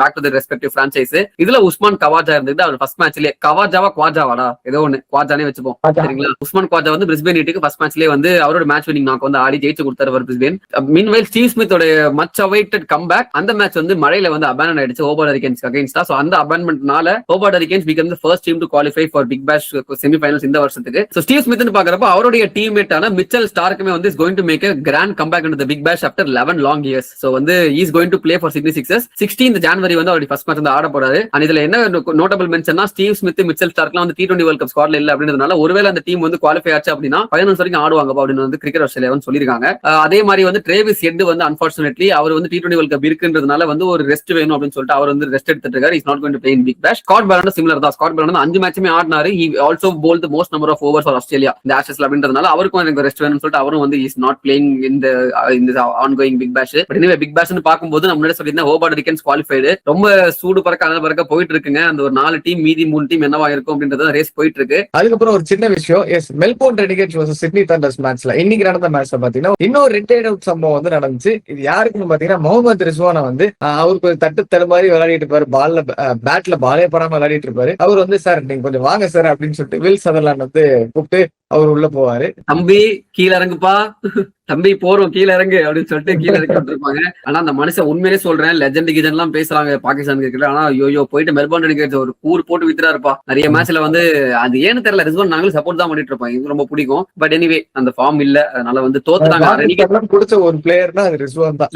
back to the respective franchise. இதுல உஸ்மான் கவாஜா இருந்துட்டு அவர் ஃபர்ஸ்ட் மேட்ச்லயே குவாஜாவாடா ஏதோ ஒன்னு குவாஜானே வச்சுப்போம், சரிங்களா. உஸ்மான் குவாஜா வந்து பிரிஸ்பேன் ஹீட்டுக்கு ஃபர்ஸ்ட் மேட்ச்லயே வந்து அவரோட மேட்ச் வின்னிங் நாக் வந்து ஆடி ஜெயிச்சு கொடுத்தாரு பிரிஸ்பேன். மீன்வைல் ஸ்டீவ் ஸ்மித்தோட மச் அவைட்டட் கம்பேக், அந்த மேட்ச் வந்து மழையில வந்து அபாண்டன் ஆயிடுச்சு ஹோபார்ட் ஹரிகேன்ஸ் அகைன்ஸ்டா. சோ அந்த அபாண்ட்மெண்ட்னால Hobart Hurricanes become the first team to qualify for Big Bash semifinals இந்த வருஷத்துக்கு. சோ ஸ்டீவ் ஸ்மித்னு பாக்குறப்ப அவருடைய டீம்மேட்டான மிச்சல் ஸ்டார்க்குமே வந்து is going to make a grand comeback into the big bash after 11 long years. So வந்து he is going to play for Sydney Sixers. 16th January வந்து அவருடைய first match வந்து ஆட போறாரு. அண்ட் இதுல என்ன நோட்டபிள் மென்ஷன்னா, ஸ்டீவ் ஸ்மித் மிச்சல் ஸ்டார்க்லாம் வந்து T20 world cup ஸ்குவாட்ல இல்ல அப்படின்றதுனால ஒருவேளை அந்த டீம் வந்து குவாலிஃபை ஆச்சு அப்படின்னா 11 வரைக்கும் ஆடுவாங்க அப்படின்னு வந்து கிரிக்கெட் ஆஸ்திரேலியா வந்து சொல்லிருக்காங்க. அதே மாதிரி வந்து ட்ரேவிஸ் ஹெட் வந்து அன்பார்ச்சுனேட்லி அவர் வந்து T20 வேர்ல்ட் கப் இருக்குன்றதுனால வந்து ஒரு ரெஸ்ட் வேணும் அப்படின்னு சொல்லிட்டு அவர் வந்து ரெஸ்ட் எடுத்துட்டு இருக்காரு. Is not going to play in Big Bash. Scott Boland similar தான். ஸ்காட் பேலண்ட் 5 மேட்சுமே ஆடினாரு. he also bowled the most number of overs for Australia இந்த ஆஷஸ்ல அப்படின்றதுனால அவருக்கும் எனக்கு ரெஸ்ட் வேணும்னு சொல்லிட்டு அவரும் வந்து is not playing in the ongoing big bash. But anyway Big பேஷ்னு பாக்கும்போது நம்ம முன்னாடி சொல்லியிருந்தேன் ஹோபார்ட் ஹரிகேன்ஸ் குவாலிஃபைடு. ரொம்ப சூடு பறக்க அனல் பறக்க போயிட்டு இருக்குங்க. அந்த ஒரு 4 டீம் மீதி 3 டீம் என்னவா இருக்கும் அப்படின்றது ரேஸ் போயிட்டு இருக்கு. அதுக்கப்புறம் ஒரு சின்ன விஷயம், yes Melbourne Renegades vs Sydney Thunders மேட்ச்ல இன்னைக்கு நடந்த மேட்ச்ல பாத்தீங்கன்னா இன்னொரு ரிட்டையர்ட் அவுட் சம்பவம் வந்து நடந்துச்சு. இது யாருக்குன்னு பாத்தீங்கன்னா முகமது ரிஸ்வானா வந்து அவருக்கு தட்டு தடு மாதிரி விளையாடிட்டு இருப்பாரு. பேட்ல பாலே படாம விளையாடிட்டு இருப்பாரு. அவர் வந்து சார் நீங்க கொஞ்சம் வாங்க சார் அப்படின்னு சொல்லிட்டு வில் சதர்லாண்ட் வந்து கூப்பிட்டு அவர் உள்ள போவாரு. தம்பி கீழே இறங்குப்பா, தம்பி போறோம் கீழே இறங்கு அப்படின்னு சொல்லிட்டு கீழே இறக்கி விட்டுருப்பாங்க. ஆனா அந்த மனுஷன் உண்மையிலே சொல்றேன், லெஜெண்ட் கிஜன் எல்லாம் பேசுறாங்க பாகிஸ்தான் கிரிக்கெட். ஆனா யோயோ போயிட்டு மெல்போர்ன் ரெடிகேட்ஸ் ஒரு கூர் போட்டு வித்துறா இருப்பா. நிறைய மேட்ச்ல வந்து அது ஏன்னு தெரியல, ரிஸ்வான் நாங்களும் சப்போர்ட் தான் பண்ணிட்டு இருப்போம், எனக்கு ரொம்ப பிடிக்கும். பட் எனிவே அந்த ஃபார்ம் இல்ல, அதனால வந்து தோத்துட்டாங்க. பிடிச்ச ஒரு பிளேயர்னா அது ரிஸ்வான் தான்.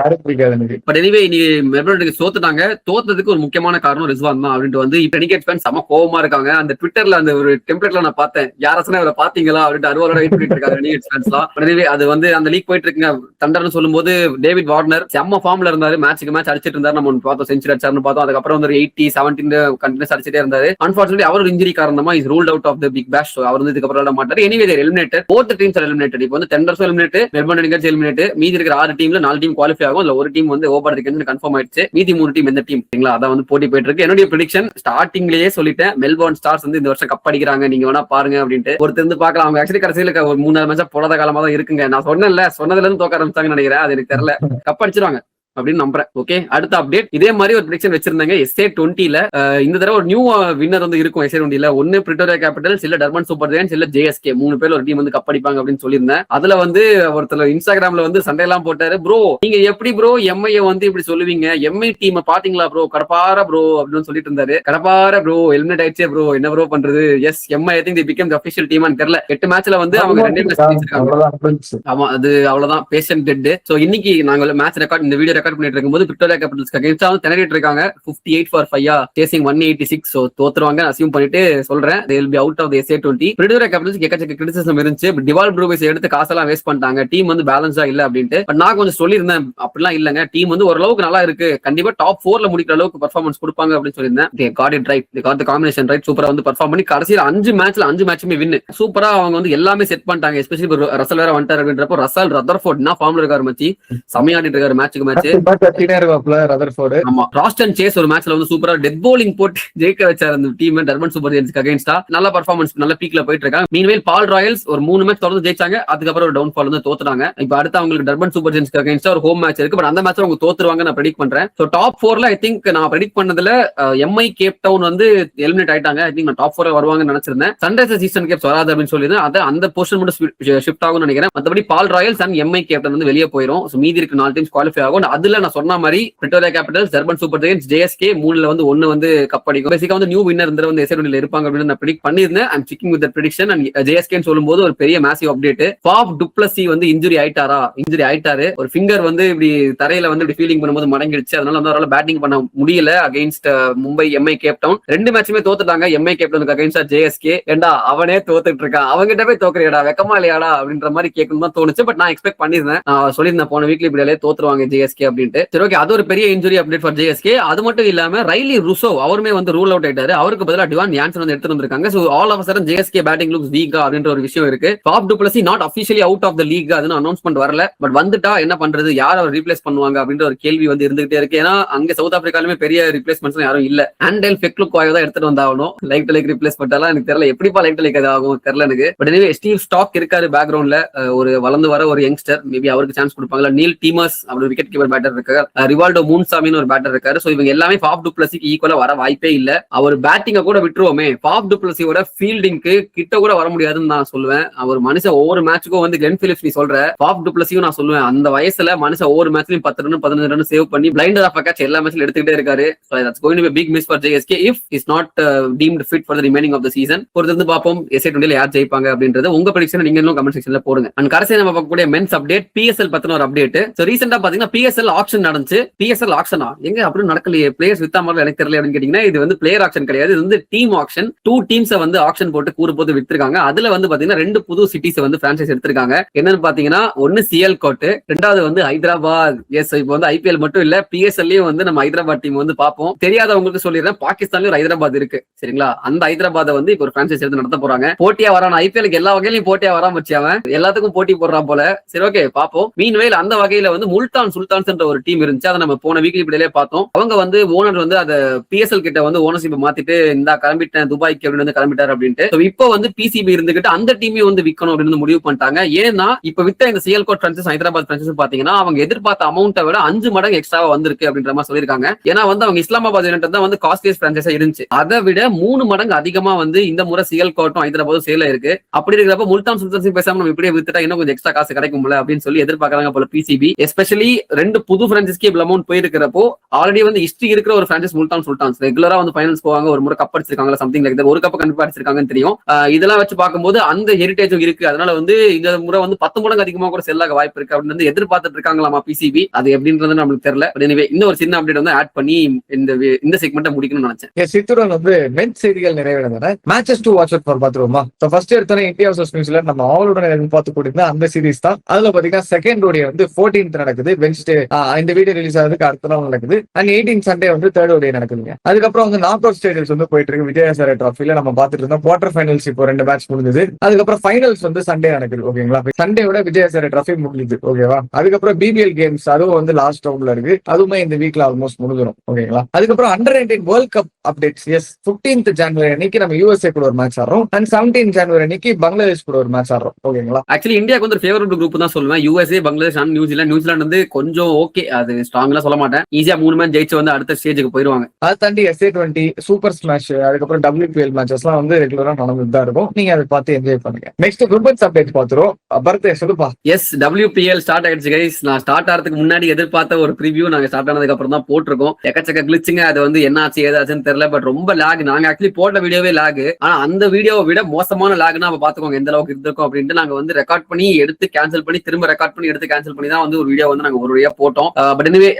யாரும் பிடிக்காது எனக்கு. பட் எனிவே இனி மெல்போர்ன் ரெடிகேட்ஸ் தோத்துட்டாங்க. தோத்ததுக்கு ஒரு முக்கியமான காரணம் ரிஸ்வான் தான் அப்படின்ட்டு வந்து இப்ப ரெடிகேட்ஸ் ஃபேன்ஸ் செம கோவமா இருக்காங்க. அந்த ட்விட்டர்ல அந்த ஒரு டெம்ப்ளேட்ல நான் பார்த்தேன், யாராச்சும் இவரை பாத்தீங்களா அப்படின்ட்டு அறுவலோட வெயிட் பண்ணிட்டு இருக்காங்க ரெடிகேட்ஸ் ஃபேன்ஸ்லாம். பட் எனிவே அது வந்து அந்த லீக் போயிட்டு இருக்குங்க. தண்டர்னு சொல்லும்போது டேவிட் வார்னர் செம்ம ஃபார்ம்ல இருந்தாரு. மேட்சுக்கு மேட்ச் அடிச்சிட்டு இருந்தாரு. நம்ம பார்த்தோம் செஞ்சுரி அடிச்சாருன்னு பார்த்தோம். அதுக்கப்புறம் வந்து 80, 17 கண்டினியூஸ் அடிச்சிட்டே இருந்தாரு. அன்பார்ச்சுனேட்லி அவர் இன்ஜுரி காரணமா is ruled out of the Big Bash. அவர் வந்து இதுக்கப்புறம் விளையாட மாட்டாரு. Anyway there eliminated. Both teams are eliminated. இப்போ வந்து டெண்டர்ஸும் எலிமினேட், மெல்போர்ன் ரெடிகேட்ஸ் எலிமினேட். மீதி இருக்கிற 6 டீம்ல 4 டீம் குவாலிஃபை ஆகும். அதுல ஒரு டீம் வந்து ஹோபார்ட் ஹரிகேன்ஸ் கன்ஃபார்ம் ஆயிடுச்சு. மீதி 3 டீம் எந்த டீம் சரிங்களா, அதான் வந்து போட்டி போயிட்டு இருக்கு. என்னுடைய ப்ரெடிக்ஷன் ஸ்டார்டிங்லயே சொல்லிட்டேன், மெல்போர்ன் ஸ்டார்ஸ் வந்து இந்த வருஷம் கப் அடிக்கிறாங்க, நீங்க வேணா பாருங்க அப்படின்ட்டு. ஒருத்தர் வந்து பார்க்கலாம். அவங்க ஆக்சுவலி கடைசியில ஒரு 3 மேட்சா போடாத காலமா தான் இருக்குங்க. நான் சொன்னதுல இருந்து தோக்க ஆரம்பிச்சாங்கன்னு நினைக்கிறேன். அது எனக்கு தெரியல, கப் அடிச்சிருவாங்க அப்படின்னு நம்புறேன். ஓகே, அடுத்த அப்டேட். இதே மாதிரி ஒரு ப்ரெடிக்ஷன் வச்சிருந்தாங்க SA20ல. இந்த தடவை ஒரு நியூ வின்னர் வந்து இருக்கும் SA20ல. ஒன்னு பிரிட்டோரியா கேபிட்டல்ஸ், இல்ல டர்பன் சூப்பர் ஜெயன்ஸ், இல்ல JSK. 3 பேர் ஒரு டீம் வந்து கப் அடிப்பாங்க அப்படின்னு சொல்லியிருந்தேன். அதுல வந்து ஒருத்தர் இன்ஸ்டாகிராம்ல வந்து சண்டை எல்லாம் போட்டாரு. ப்ரோ நீங்க எப்படி ப்ரோ MI வந்து இப்படி சொல்லுவீங்க, MI டீம் பாத்தீங்களா ப்ரோ, கடப்பார ப்ரோ அப்படின்னு சொல்லிட்டு இருந்தாரு. கடப்பார ப்ரோ எலிமினேட் ஆயிடுச்சே ப்ரோ, என்ன ப்ரோ பண்றது. Yes MI I think they became the official team and தெரியல. 8 மேட்ச்ல வந்து அவங்க 2 மேட்ச் ஜெயிச்சிருக்காங்க. ஆமா, அது அவ்வளவுதான், பேஷண்ட் டெட். சோ இன்னைக்கு நாங்க மேட்ச் ரெக்கார்ட், இந்த வீடியோ ரெக்கார்ட் பண்ணிட்டு இருக்கும்போது விக்டோரியா கேபிட்டல்ஸ் அகைன்ஸ்டா வந்து திணறிட்டு இருக்காங்க. 58 for 5 சேசிங் 186. சோ தோத்துருவாங்க அசியூம் பண்ணிட்டு சொல்றேன். they will be out of the SA20. Victoria Capitals எக்கச்சக்க கிரிட்டிசிசம் இருந்துச்சு. டிவால் ப்ரூவைஸ் எடுத்து காசெல்லாம் வேஸ்ட் பண்ணிட்டாங்க, டீம் வந்து பேலன்ஸா இல்ல அப்படின்ட்டு. பட் நான் கொஞ்சம் சொல்லியிருந்தேன் அப்படிலாம் இல்லங்க, டீம் வந்து ஓரளவுக்கு நல்லா இருக்கு, கண்டிப்பா டாப் 4ல முடிக்கிற அளவுக்கு பெர்ஃபார்மன்ஸ் கொடுப்பாங்க அப்படின்னு சொல்லியிருந்தேன். they got it right, they got the combination right. சூப்பரா வந்து பெர்ஃபார்ம் பண்ணி கடைசியில் 5 மேட்சுமே வின். சூப்பரா அவங்க வந்து எல்லாமே செட் பண்ணிட்டாங்க. எஸ்பெஷலி ரசல் வேற வந்துட்டார் அப்படின்றப்போ ரசல் ரதர்ஃபோர்ட் என்ன ஃபார்ம்ல இருக்காரு மச்சி, சமையாடிட்டு இருக்காரு மேட்சுக்கு மேட்ச். ஆமா, ராஸ்டன் சேஸ் ஒரு மேட்ச்ல வந்து சூப்பரா டெத் பவுலிங் போட்டு ஜெயிக்க வச்சார் அந்த டீம் டர்பன் சூப்பர் ஜெயின்ஸ்க்கு அகைன்ஸ்டா. நல்ல பெர்ஃபார்மன்ஸ், நல்ல பீக்ல போயிட்டு இருக்காங்க. மீன்வேல் பால் ராயல்ஸ் ஒரு 3 மேட்ச் தொடர்ந்து ஜெயிச்சாங்க, அதுக்கப்புறம் ஒரு டவுன்ஃபால் வந்து தோத்துறாங்க. இப்ப அடுத்து அவங்களுக்கு டர்பன் சூப்பர் ஜெயின்ஸ்க்கு அகைன்ஸ்டா ஒரு ஹோம் மேட்ச் இருக்கு. பட் அந்த மேட்ச்ல அவங்க தோத்துருவாங்க நான் ப்ரெடிக்ட் பண்றேன். சோ டாப் 4ல ஐ திங்க் நான் ப்ரெடிக்ட் பண்ணதுல எம்ஐ கேப் டவுன் வந்து எலிமினேட் ஆயிட்டாங்க. ஐ திங்க் நான் டாப் 4 வருவாங்கன்னு நினைச்சிருந்தேன். சன்ரைசர்ஸ் ஈஸ்டர்ன் கேப்ஸ் வராது அப்படின்னு சொல்லியிருந்தேன். அந்த போர்ஷன் மட்டும் ஷிஃப்ட் ஆகும்னு நினைக்கிறேன். மற்றபடி பால் ராயல்ஸ் அண்ட் எம்ஐ கேப்டன் வந்து வெளியே போயிடும். சோ மீதி இருக்கு 4 டீம்ஸ் குவாலிஃபை ஆகும். அதுல நான் சொன்ன மாதிரி Victoria Capitals, Durban Super Giants, JSK 3ல வந்து 1 வந்து கப் அடிக்கும். பேசிக்கா வந்து நியூ வின்னர் இந்த வந்து SA20ல இருப்பாங்க அப்படின்னு நான் ப்ரெடிக்ட் பண்ணிருந்தேன். I'm sticking with that prediction. And ஜேஎஸ்கேன்னு சொல்லும்போது ஒரு பெரிய massive update. Faf du Plessis வந்து இன்ஜுரி ஆயிட்டாரு. ஒரு ஃபிங்கர் வந்து இப்படி தரையில வந்து இப்படி ஃபீலிங் பண்ணும்போது மடங்கிடுச்சு. அதனால வந்து அவரால் பேட்டிங் பண்ண முடியல against Mumbai MI Cape Town. 2 மேட்சுமே தோத்துட்டாங்க எம்ஐ கேப் டவுனுக்கு அகைன்ஸ்டா ஜேஎஸ்கே. ஏண்டா அவனே தோத்துட்டு இருக்கான், அவங்ககிட்ட போய் தோக்குறியாடா, வெக்கமா இல்லையாடா அப்படின்ற மாதிரி கேட்கணும் தான் தோணுச்சு. பட் நான் எக்ஸ்பெக்ட் பண்ணிருந்தேன், நான் சொல்லியிருந்தேன் போன வீக்ல இப்படியே தோத்துருவாங்க ஜேஎஸ்கே அப்படின்ட்டு. சரி ஓகே, அது ஒரு பெரிய இன்ஜுரி அப்டேட் ஃபார் ஜேஎஸ்கே. அது மட்டும் இல்லாம ரைலி ருசோ அவருமே வந்து ரூல் அவுட் ஆயிட்டாரு. அவருக்கு பதிலா டிவான் யான்சன் வந்து எடுத்து வந்திருக்காங்க. So all of sudden JSK batting looks வீக்கா அப்படின்ற ஒரு விஷயம் இருக்கு. Faf du Plessis not officially out of the league, அதுன்னு அனௌன்ஸ்மெண்ட் வரல. பட் வந்துட்டா என்ன பண்றது, யார் அவர் ரீப்ளேஸ் பண்ணுவாங்க அப்படின்ற ஒரு கேள்வி வந்து இருந்துகிட்டே இருக்கு. ஏன்னா அங்க சவுத் ஆப்பிரிக்காலுமே பெரிய ரீப்ளேஸ்மெண்ட்ஸ் யாரும் இல்ல. ஆண்டல் ஃபெக்லுக்வாயோ தான் எடுத்துட்டு வந்தாகணும். லைக் டு லைக் ரீப்ளேஸ் பண்ணாலும் எனக்கு தெரியல, எப்படிப்பா லைக் டு லைக் அது ஆகும் தெரியல எனக்கு. பட் எனவே ஸ்டீவ் ஸ்டாக் இருக்காரு பேக்ரவுண்ட்ல, ஒரு வளர்ந்து வர ஒரு யங்ஸ்டர், மேபி அவருக்கு சான்ஸ் கொடுப்பாங்களா. நீல் டீமர்ஸ் அப்படி விக்கெட் கீப்பர் பேட்டர் இருக்காரு, ரிவால்டோ மூன்சாமின்னு ஒரு பேட்டர் இருக்காரு. சோ இவங்க எல்லாமே ஃபாஃப் டு பிளஸிக்கு ஈக்குவலா வர வாய்ப்பே இல்ல. அவர் பேட்டிங்க கூட விட்டுருவோமே, ஃபாஃப் டு பிளஸியோட ஃபீல்டிங்க்கு கிட்ட கூட வர முடியாதுன்னு நான் சொல்லுவேன். அவர் மனுஷன் ஒவ்வொரு மேட்சுக்கும் வந்து கிளென் பிலிப்ஸ் நீ சொல்ற, ஃபாஃப் டு பிளஸியும் நான் சொல்லுவேன் அந்த வயசுல மனுஷன் ஒவ்வொரு மேட்ச்லயும் 10 ரன் 15 ரன் சேவ் பண்ணி பிளைண்டர் ஆஃப் கேட்ச் எல்லா மேட்ச்லயும் எடுத்துக்கிட்டே இருக்காரு. So that's going to be a big miss for JSK if he's not deemed fit for the remaining of the season. பொறுத்து பார்ப்போம் SA20ல யார் ஜெயிப்பாங்க அப்படின்றது. உங்க ப்ரெடிக்ஷன் நீங்க இன்னும் கமெண்ட் செக்ஷன்ல போடுங்க. அண்ட் கடைசி நம்ம பார்க்கக்கூடிய மென்ஸ் அப்டேட், PSL பத்தின ஒரு அப்டேட். சோ ரீசெண்டா பாத்தீங்கன்னா PSL ஆக்ஷன் நடந்துச்சு. PSL ஆக்ஷனா எங்க அப்படி நடக்கலையே, பிளேயர்ஸ் வித்தா மாதிரி எனக்கு தெரியல அப்படின்னு கேட்டீங்கன்னா, இது வந்து பிளேயர் ஆக்ஷன் கிடையாது, இது வந்து டீம் ஆக்ஷன். 2 டீம்ஸை வந்து ஆக்ஷன் போட்டு கூறு போட்டு வித்துருக்காங்க. அதுல வந்து பாத்தீங்கன்னா 2 புது சிட்டிஸ் வந்து பிரான்சைஸ் எடுத்திருக்காங்க. என்னன்னு பாத்தீங்கன்னா ஒன்னு சிஎல் கோட், ரெண்டாவது வந்து ஹைதராபாத். எஸ், இப்போ வந்து IPL மட்டும் இல்ல PSLலயும் வந்து நம்ம ஹைதராபாத் டீம் வந்து பார்ப்போம். தெரியாதவங்களுக்கு சொல்லிடுறேன், பாகிஸ்தான்லயும் ஒரு ஹைதராபாத் இருக்கு சரிங்களா. அந்த ஹைதராபாத் வந்து இப்போ ஒரு பிரான்சைஸ் எடுத்து நடத்த போறாங்க. போட்டியா வரான், IPLக்கு எல்லா வகையிலும் போட்டியா வராம வச்சவன் எல்லாத்துக்கும் போட்டி போடுறான் போல. சரி ஓகே பாப்போம். மீன்வேல் அந்த வகையில வந்து முல்தான் சுல்தான்ஸ் என்ற ஒரு டீம் இருந்துச்சு, அதை நம்ம போன வீக்லி இப்படியே பார்த்தோம். அவங்க வந்து ஓனர் வந்து அதை PSL கிட்ட வந்து ஓனர்ஷிப் மாத்திட்டு இந்த கிளம்பிட்டேன் துபாய்க்கு அப்படின்னு வந்து கிளம்பிட்டாரு அப்படின்ட்டு. இப்போ வந்து PCB இருந்துகிட்டு அந்த டீமையும் வந்து விற்கணும் அப்படின்னு முடிவு பண்ணிட்டாங்க. ஏன்னா இப்ப வித்த இந்த சிஎல் கோட் பிரான்சைஸ் ஹைதராபாத் பிரான்சைஸ் பாத்தீங்கன்னா அவங்க எதிர்பார்த்த அமௌண்ட்டை விட 5 மடங்கு எக்ஸ்ட்ராவா வந்திருக்கு அப்படின்ற மாதிரி சொல்லியிருக்காங்க. ஏன்னா வந்து அவங்க இஸ்லாமாபாத் யூனிட் தான் வந்து காஸ்ட்லியஸ்ட் பிரான்சைஸா இருந்துச்சு, அதை விட 3 மடங்கு அதிகமா வந்து இந்த முறை சிஎல் கோட்டும் ஹைதராபாத்தும் சேல இருக்கு. அப்படி இருக்கிறப்ப முல்தான் சுல்தான்ஸையும் பேசாம நம்ம இப்படியே வித்துட்டா இன்னும் கொஞ்சம் எக்ஸ்ட்ரா காசு கிடைக்கும்ல அப்படின்னு சொல்லி எதிர்பார்க்கறாங்க போல PCB. எஸ்பெஷலி 2 புது பிரான்சைஸ்க்கு இவ்வளவு அமௌண்ட் போயிருக்கிறப்போ ஆல்ரெடி வந்து ஹிஸ்டரி இருக்கிற ஒரு பிரான்சைஸ் முல்தான் சுல்தான்ஸ் ரெகுலரா வந்து ஃபைனல்ஸ் போவாங்க, ஒரு முறை கப் அடிச்சிருக்காங்க சம்திங் லைக் தட், ஒரு கப் கண்டிப்பா அடிச்சிருக்காங்கன்னு தெரியும். இதெல்லாம் வச்சு பார்க்கும்போது அந்த ஹெரிட்டேஜும் இருக்கு. அதனால வந்து இந்த முறை வந்து 10 மடங்கு அதிகமா கூட செல்லாக வாய்ப்பு இருக்கு அப்படின்னு வந்து எதிர்பார்த்துட்டு இருக்காங்களாமா PCB. அது எப்படின்றது நம்மளுக்கு தெரியல. இன்னும் ஒரு சின்ன அப்டேட் வந்து ஆட் பண்ணி இந்த செக்மெண்ட்டை முடிக்கணும்னு நினைச்சேன். சித்துடன் வந்து மென்ஸ் செய்திகள் நிறைவேறதுனா matches to watch out for பாத்துருவோமா. சோ ஃபர்ஸ்ட் எடுத்தோன்னே இந்தியா வர்சஸ் நியூசிலாந்து நம்ம அவளுடன் எதிர்பார்த்து கூட்டிருந்தா அந்த சீரிஸ் தான். அதுல பாத்தீங்கன்னா செகண்ட் ஓடியை வந்து 14th நடக்குது, வென்ஸ்டே இந்த வீடியோ ரிலீஸ் ஆகிறதுக்கு அடுத்த நாள் நடக்குது. அண்ட் 18th சண்டே வந்து தேர்ட் ஓடியை நடக்குதுங்க. அதுக்கப்புறம் வந்து நாக் அவுட் ஸ்டேஜஸ் வந்து போயிட்டு இருக்கு. விஜயசாரை டிராஃபில நம்ம பாத்துட்டு இருந்தோம். குவார்டர் ஃபைனல்ஸ் இப்போ 2 மேட்ச் முடிஞ்சது. அதுக்கப்புறம் ஃபைனல்ஸ் வந்து சண்டே நடக்குது ஓகேங்களா. சண்டேவோட விஜயசாரை டிராஃபி முடிஞ்சது ஓகேவா. அதுக்கப்புறம் BBL கேம்ஸ் அதுவும் வந்து லாஸ்ட் ரவுண்ட்ல இருக்கு, அதுவுமே இந்த வீக்ல ஆல்மோஸ்ட் முடிஞ்சிடும் ஓகேங்களா. அதுக்கப்புறம் Under-19 world cup updates. Yes, 15th ஜனவரி அன்னைக்கு நம்ம USA கூட ஒரு மேட்ச் ஆடுறோம். அண்ட் 17th ஜனவரி அன்னைக்கு பங்களாதேஷ் கூட ஒரு மேட்ச் ஆடுறோம் ஓகேங்களா. ஆக்சுவலி இந்தியாவுக்கு வந்து ஃபேவரட் குரூப் தான் சொல்லுவேன். USA, பங்களாதேஷ் அண்ட் நியூசிலாந்து வந்து கொஞ்சம் ஓகே, அது ஸ்ட்ராங்கா சொல்ல மாட்டேன். ஈஸியா 3 மேட்ச் ஜெயிச்சு வந்து அடுத்த ஸ்டேஜுக்கு போயிருவாங்க. அதை தாண்டி SA20 சூப்பர் ஸ்மாஷ் அதுக்கப்புறம் WPL மேட்சஸ்லாம் வந்து ரெகுலரா நடந்துட்டு தான் இருக்கும். நீங்க அதை பார்த்து என்ஜாய் பண்ணுங்க. நெக்ஸ்ட் விமென்ஸ் அப்டேட் பாத்துறோம். பர்த்டே சொல்லுப்பா. எஸ், WPL ஸ்டார்ட் ஆயிடுச்சு கைஸ். நான் ஸ்டார்ட் ஆகிறதுக்கு முன்னாடி எதிர்பார்த்த ஒரு ப்ரிவியூ நாங்க ஸ்டார்ட் ஆனதுக்கு அப்புறம் தான் போட்டிருக்கோம். எக்கச்சக்க கிளிச்சுங்க, அது வந்து என்ன ஆச்சு ஏதாச்சுன்னு தெரியல. தெரியல, பட் ரொம்ப லேக். நாங்க ஆக்சுவலி போட்ட வீடியோவே லேக். ஆனா அந்த வீடியோவை விட மோசமான லேக்னா அப்ப பாத்துக்கோங்க எந்த அளவுக்கு இருந்திருக்கும் அப்படின்ட்டு. நாங்க வந்து ரெக்கார்ட் பண்ணி எடுத்து கேன்சல் பண்ணி திரும்ப ரெக்கார்ட் பண்ணி எடுத்து கேன்சல் பண்ணி தான் வந்து ஒரு வீடியோ வந்து நாங்க ஒரு வழியா போட்டோம். But anyway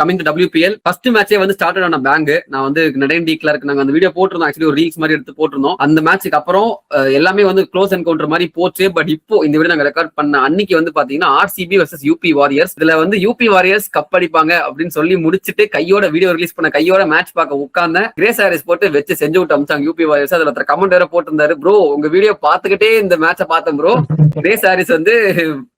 coming to WPL first மேட்சே வந்து ஸ்டார்டட் ஆன பேங்க். நான் வந்து நடைன் டி கிளார்க் நாங்க அந்த வீடியோ போட்டிருந்தோம், ஆக்சுவலி ஒரு ரீல்ஸ் மாதிரி எடுத்து போட்டிருந்தோம். அந்த மேட்சுக்கு அப்புறம் எல்லாமே வந்து க்ளோஸ் என்கவுண்டர் மாதிரி போச்சு. பட் இப்போ இந்த வீடியோ நாங்க ரெக்கார்ட் பண்ண அன்னைக்கு வந்து பாத்தீங்கன்னா RCB vs UP Warriors. இதுல வந்து UP Warriors கப் அடிப்பாங்க அப்படின்னு சொல்லி முடிச்சுட்டு கையோட வீடியோ ரிலீஸ் பண்ண கையோட மேட்ச் பார்க்க உட்கார்ந்த கிரேஸ் ஹாரிஸ் போட்டு வச்சு செஞ்சு விட்டு அமிச்சாங்க UP Warriors. அதுல ஒருத்தர் கமெண்ட் வேற போட்டிருந்தாரு, ப்ரோ உங்க வீடியோ பாத்துக்கிட்டே இந்த மேட்சை பார்த்தேன் ப்ரோ, கிரேஸ் ஹாரிஸ் வந்து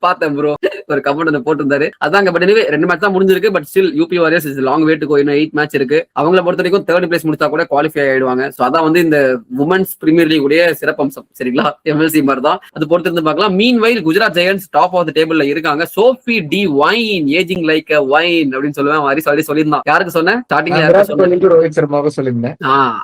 பார்த்தேன் ப்ரோ ஒரு கமெண்ட் வந்து போட்டிருந்தாரு. அதாங்க. பட் எனிவே 2 மேட்ச் தான் முடிஞ்சிருக்கு. But still UP Warriors is long way to go. இன்னும் 8 மேட்ச் இருக்கு. அவங்கள பொறுத்த வரைக்கும் 3rd பிளேஸ் முடிச்சா கூட குவாலிஃபை ஆயிடுவாங்க. சோ அதான் வந்து இந்த உமன்ஸ் பிரீமியர் லீக் உடைய சிறப்பம்சம். சரிங்களா, MLC மாதிரி தான். அது பொறுத்து இருந்து பார்க்கலாம். Meanwhile Gujarat Giants top of the டேபிள்ல இருக்காங்க. Sophie Devine ageing like a wine அப்படின்னு சொல்லுவேன். ஹாரிஸ் ஆல்ரெடி சொல்லியிருந்தான். யாருக்கு சொன்னேன்? ஸ்டார்டிங்ல ரோஹித் சர்மாவுக்கு சொல்லியிருந்தேன்.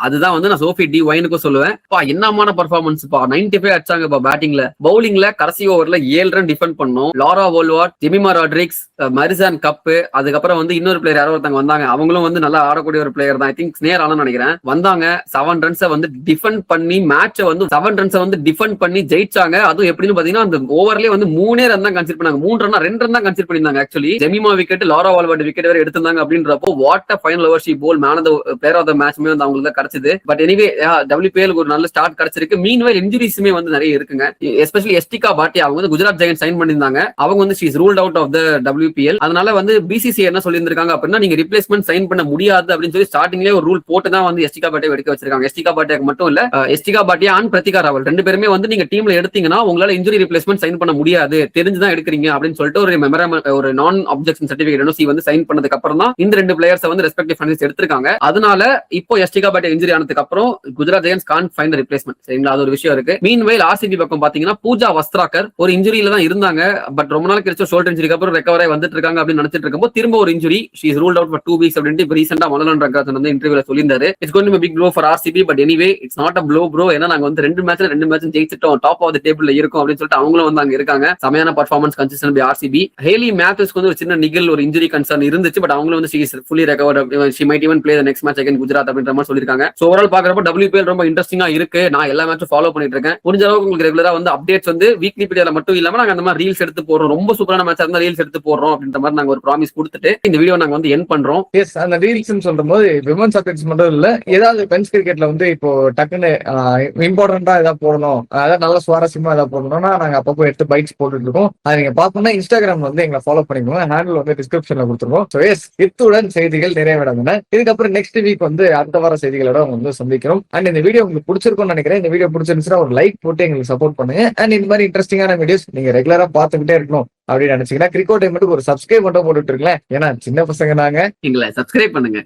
அதுதான் வந்து நான் சோஃபி டி வைனுக்கும் சொல்லுவேன். என்னமான பர்ஃபார்மன்ஸ் பா, 95 அடிச்சாங்க பேட்டிங்ல. பவுலிங்ல கடைசி ஓவர்ல 7 ரன் டிஃபெண்ட் பண்ணோம். Laura Wolvaardt, Jemimah Rodrigues, Marizanne Kapp, அதுக்கப்புறம் வந்து இன்னொரு பிளேயர் யாரோ ஒருத்தங்க வந்தாங்க. அவங்களும் வந்து நல்லா ஆடக்கூடிய ஒரு பிளேயர் தான். ஐ திங்க் ஸ்னேர் ஆனு நினைக்கிறேன். வந்தாங்க 7 ரன்ஸை வந்து டிஃபெண்ட் பண்ணி மேட்சை வந்து 7 ரன்ஸை வந்து டிஃபெண்ட் பண்ணி ஜெயிச்சாங்க. அதுவும் எப்படின்னு பாத்தீங்கன்னா அந்த ஓவர்லயே வந்து 3 ரன் தான் கன்சிடர் பண்ணாங்க. 3 ரன் 2 ரன் தான் கன்சிடர் பண்ணிருந்தாங்க. Actually Jemimah wicket, Laura Wolvaardt wicket வேற எடுத்திருந்தாங்க. அப்படின்றப்போ what a final over she bowl. Man of the player of the மேட்ச்மே வந்து அவங்களுக்கு தான் கிடைச்சது. பட் எனிவே WPL ஒரு நல்ல ஸ்டார்ட் கிடைச்சிருக்கு. மீன்வைல் இன்ஜுரிஸுமே வந்து நிறைய இருக்குங்க. எஸ்பெஷலி எஸ்டிகா பாட்டியா அவங்க வந்து குஜராத் ஜெயண்ட் சைன் பண்ணியிருந்தாங்க. அவங்க வந்து she is ruled out of the WPL. அதனால வந்து BCCI என்ன சொல்லியிருக்காங்க அப்படின்னா, நீங்க ரிப்ளேஸ்மெண்ட் சைன் பண்ண முடியாது அப்படின்னு சொல்லி ஸ்டார்டிங்லேயே ஒரு ரூல் போட்டு தான் வந்து எஸ்டிகா பாட்டியா எடுக்க வச்சிருக்காங்க. எஸ்டிகா பாட்டியாக்கு மட்டும் இல்ல, எஸ்டிகா பாட்டியா அண்ட் பிரத்திகா ராவல் 2 பேருமே வந்து நீங்க டீம்ல எடுத்தீங்கன்னா உங்களால இன்ஜுரி ரிப்ளேஸ்மெண்ட் சைன் பண்ண முடியாது, தெரிஞ்சுதான் எடுக்கிறீங்க அப்படின்னு சொல்லிட்டு ஒரு ஒரு நான் அப்ஜெக்ஷன் சர்டிபிகேட் NOC வந்து சைன் பண்ணதுக்கு அப்புறம் தான் இந்த 2 பிளேயர்ஸ் வந்து ரெஸ்பெக்டிவ் ஃபைனல்ஸ் எடுத்திருக்காங்க. அதனால இப்போ எஸ்டிகா பாட்டியா இன்ஜுரி ஆனதுக்கு அப்புறம் Gujarat giants can't find replacement. சரிங்களா, அது ஒரு விஷயம் இருக்கு. மீன்வைல் RCB பக்கம் பாத்தீங்கன்னா பூஜா வஸ்திராக்கர் ஒரு இன்ஜுரியில தான் இருந்தாங்க. பட் ரொம்ப நாள் கழிச்சு ஷோல்டர் இன்ஜுரிக்கு அப்புறம் ரெக்கவராய் வந்துட்டு இருக்காங்க அப்படின்னு நினைச்சிட்டு இருக்கும்போது திரும்ப ஒரு injury. She is ruled out for 2 weeks அப்படின்ட்டு இப்போ ரீசெண்டா மலன் ரங்கராஜன் வந்து இன்டர்வியூல சொல்லியிருந்தாரு. It's going to be big blow for RCB. But anyway it's not a blow bro. ஏன்னா நாங்க வந்து 2 மேட்ச் ஜெயிச்சிட்டோம், டாப் ஆஃப் தி டேபிள்ல இருக்கும் அப்படின்னு சொல்லிட்டு அவங்களும் வந்து அங்க இருக்காங்க. சமையான performance consistent by RCB. Hayley மேத்யூஸ்க்கு வந்து ஒரு சின்ன நிகழ் ஒரு இன்ஜுரி கன்சர்ன் இருந்துச்சு. பட் அவங்களும் வந்து she is fully recovered. She might even play the next match again Gujarat அப்படின்ற மாதிரி சொல்லிருக்காங்க. சோ ஓவரால் பாக்குறப்ப WPL ரொம்ப இன்ட்ரெஸ்டிங்கா இருக்கு. நான் எல்லா மேட்சும் ஃபாலோ பண்ணிட்டு இருக்கேன். முடிஞ்ச அளவுக்கு உங்களுக்கு ரெகுலரா வந்து அப்டேட்ஸ் வந்து வீக்லி பீரியட்ல மட்டும் இல்லாம நாங்க அந்த மாதிரி ரீல்ஸ் எடுத்து போடுறோம். ரொம்ப சூப்பரான மேட்சா இருந்தா ரீல்ஸ் எடுத்து போடுறோம் அப்படின்ற மாதிரி நாங்க ஒரு ப்ராமிஸ் கொடுத்துட்டு இந்த வீடியோ நாங்க வந்து எண்ட் பண்றோம். எஸ், அந்த ரீல்ஸ் சொல்லும் போது விமன்ஸ் அப்டேட்ஸ் மட்டும் இல்ல, ஏதாவது பெஞ்ச் கிரிக்கெட்ல வந்து இப்போ டக்குன்னு இம்பார்ட்டன்டா ஏதாவது போடணும், அதாவது நல்ல சுவாரஸ்யமா ஏதாவது போடணும்னா நாங்க அப்பப்போ எடுத்து பைட்ஸ் போட்டுட்டு இருக்கோம். அதை நீங்க பாக்கணும்னா இன்ஸ்டாகிராம் வந்து எங்களை ஃபாலோ பண்ணிக்கோங்க. ஹேண்டில் வந்து டிஸ்கிரிப்ஷன்ல கொடுத்துருவோம். ஸோ எஸ், இத்துடன் செய்திகள் நிறைவேறாங்க. இதுக்கப்புறம் நெக்ஸ்ட் வீக் வந்து அடுத்த வார செய்திகளோட வந்து சந்திக்கிறோம். அண்ட் இந்த வீடியோ உங்களுக்கு பிடிச்சிருக்கும்னு நினைக்கிறேன். இந்த வீடியோ பிடிச்சிருந்துச்சுன்னா ஒரு லைக் போட்டு எங்களுக்கு சப்போர்ட் பண்ணுங்க. அண்ட் இந்த மாதிரி இன்ட்ரெஸ்டிங்கான வீடியோஸ் நீங்க ரெகுலரா பார்த்துக்கிட்டே இருக்கணும் அப்படின்னு நினைச்சீங்கன்னா கிரிக்கோ டைம் மட்டும் ஒரு சப்ஸ்கிரைப் மட்டும் போட்டுட்டு இருக்கேன். ஏன்னா சின்ன பசங்க நாங்க. எங்களை சப்ஸ்கிரைப் பண்ணுங்க.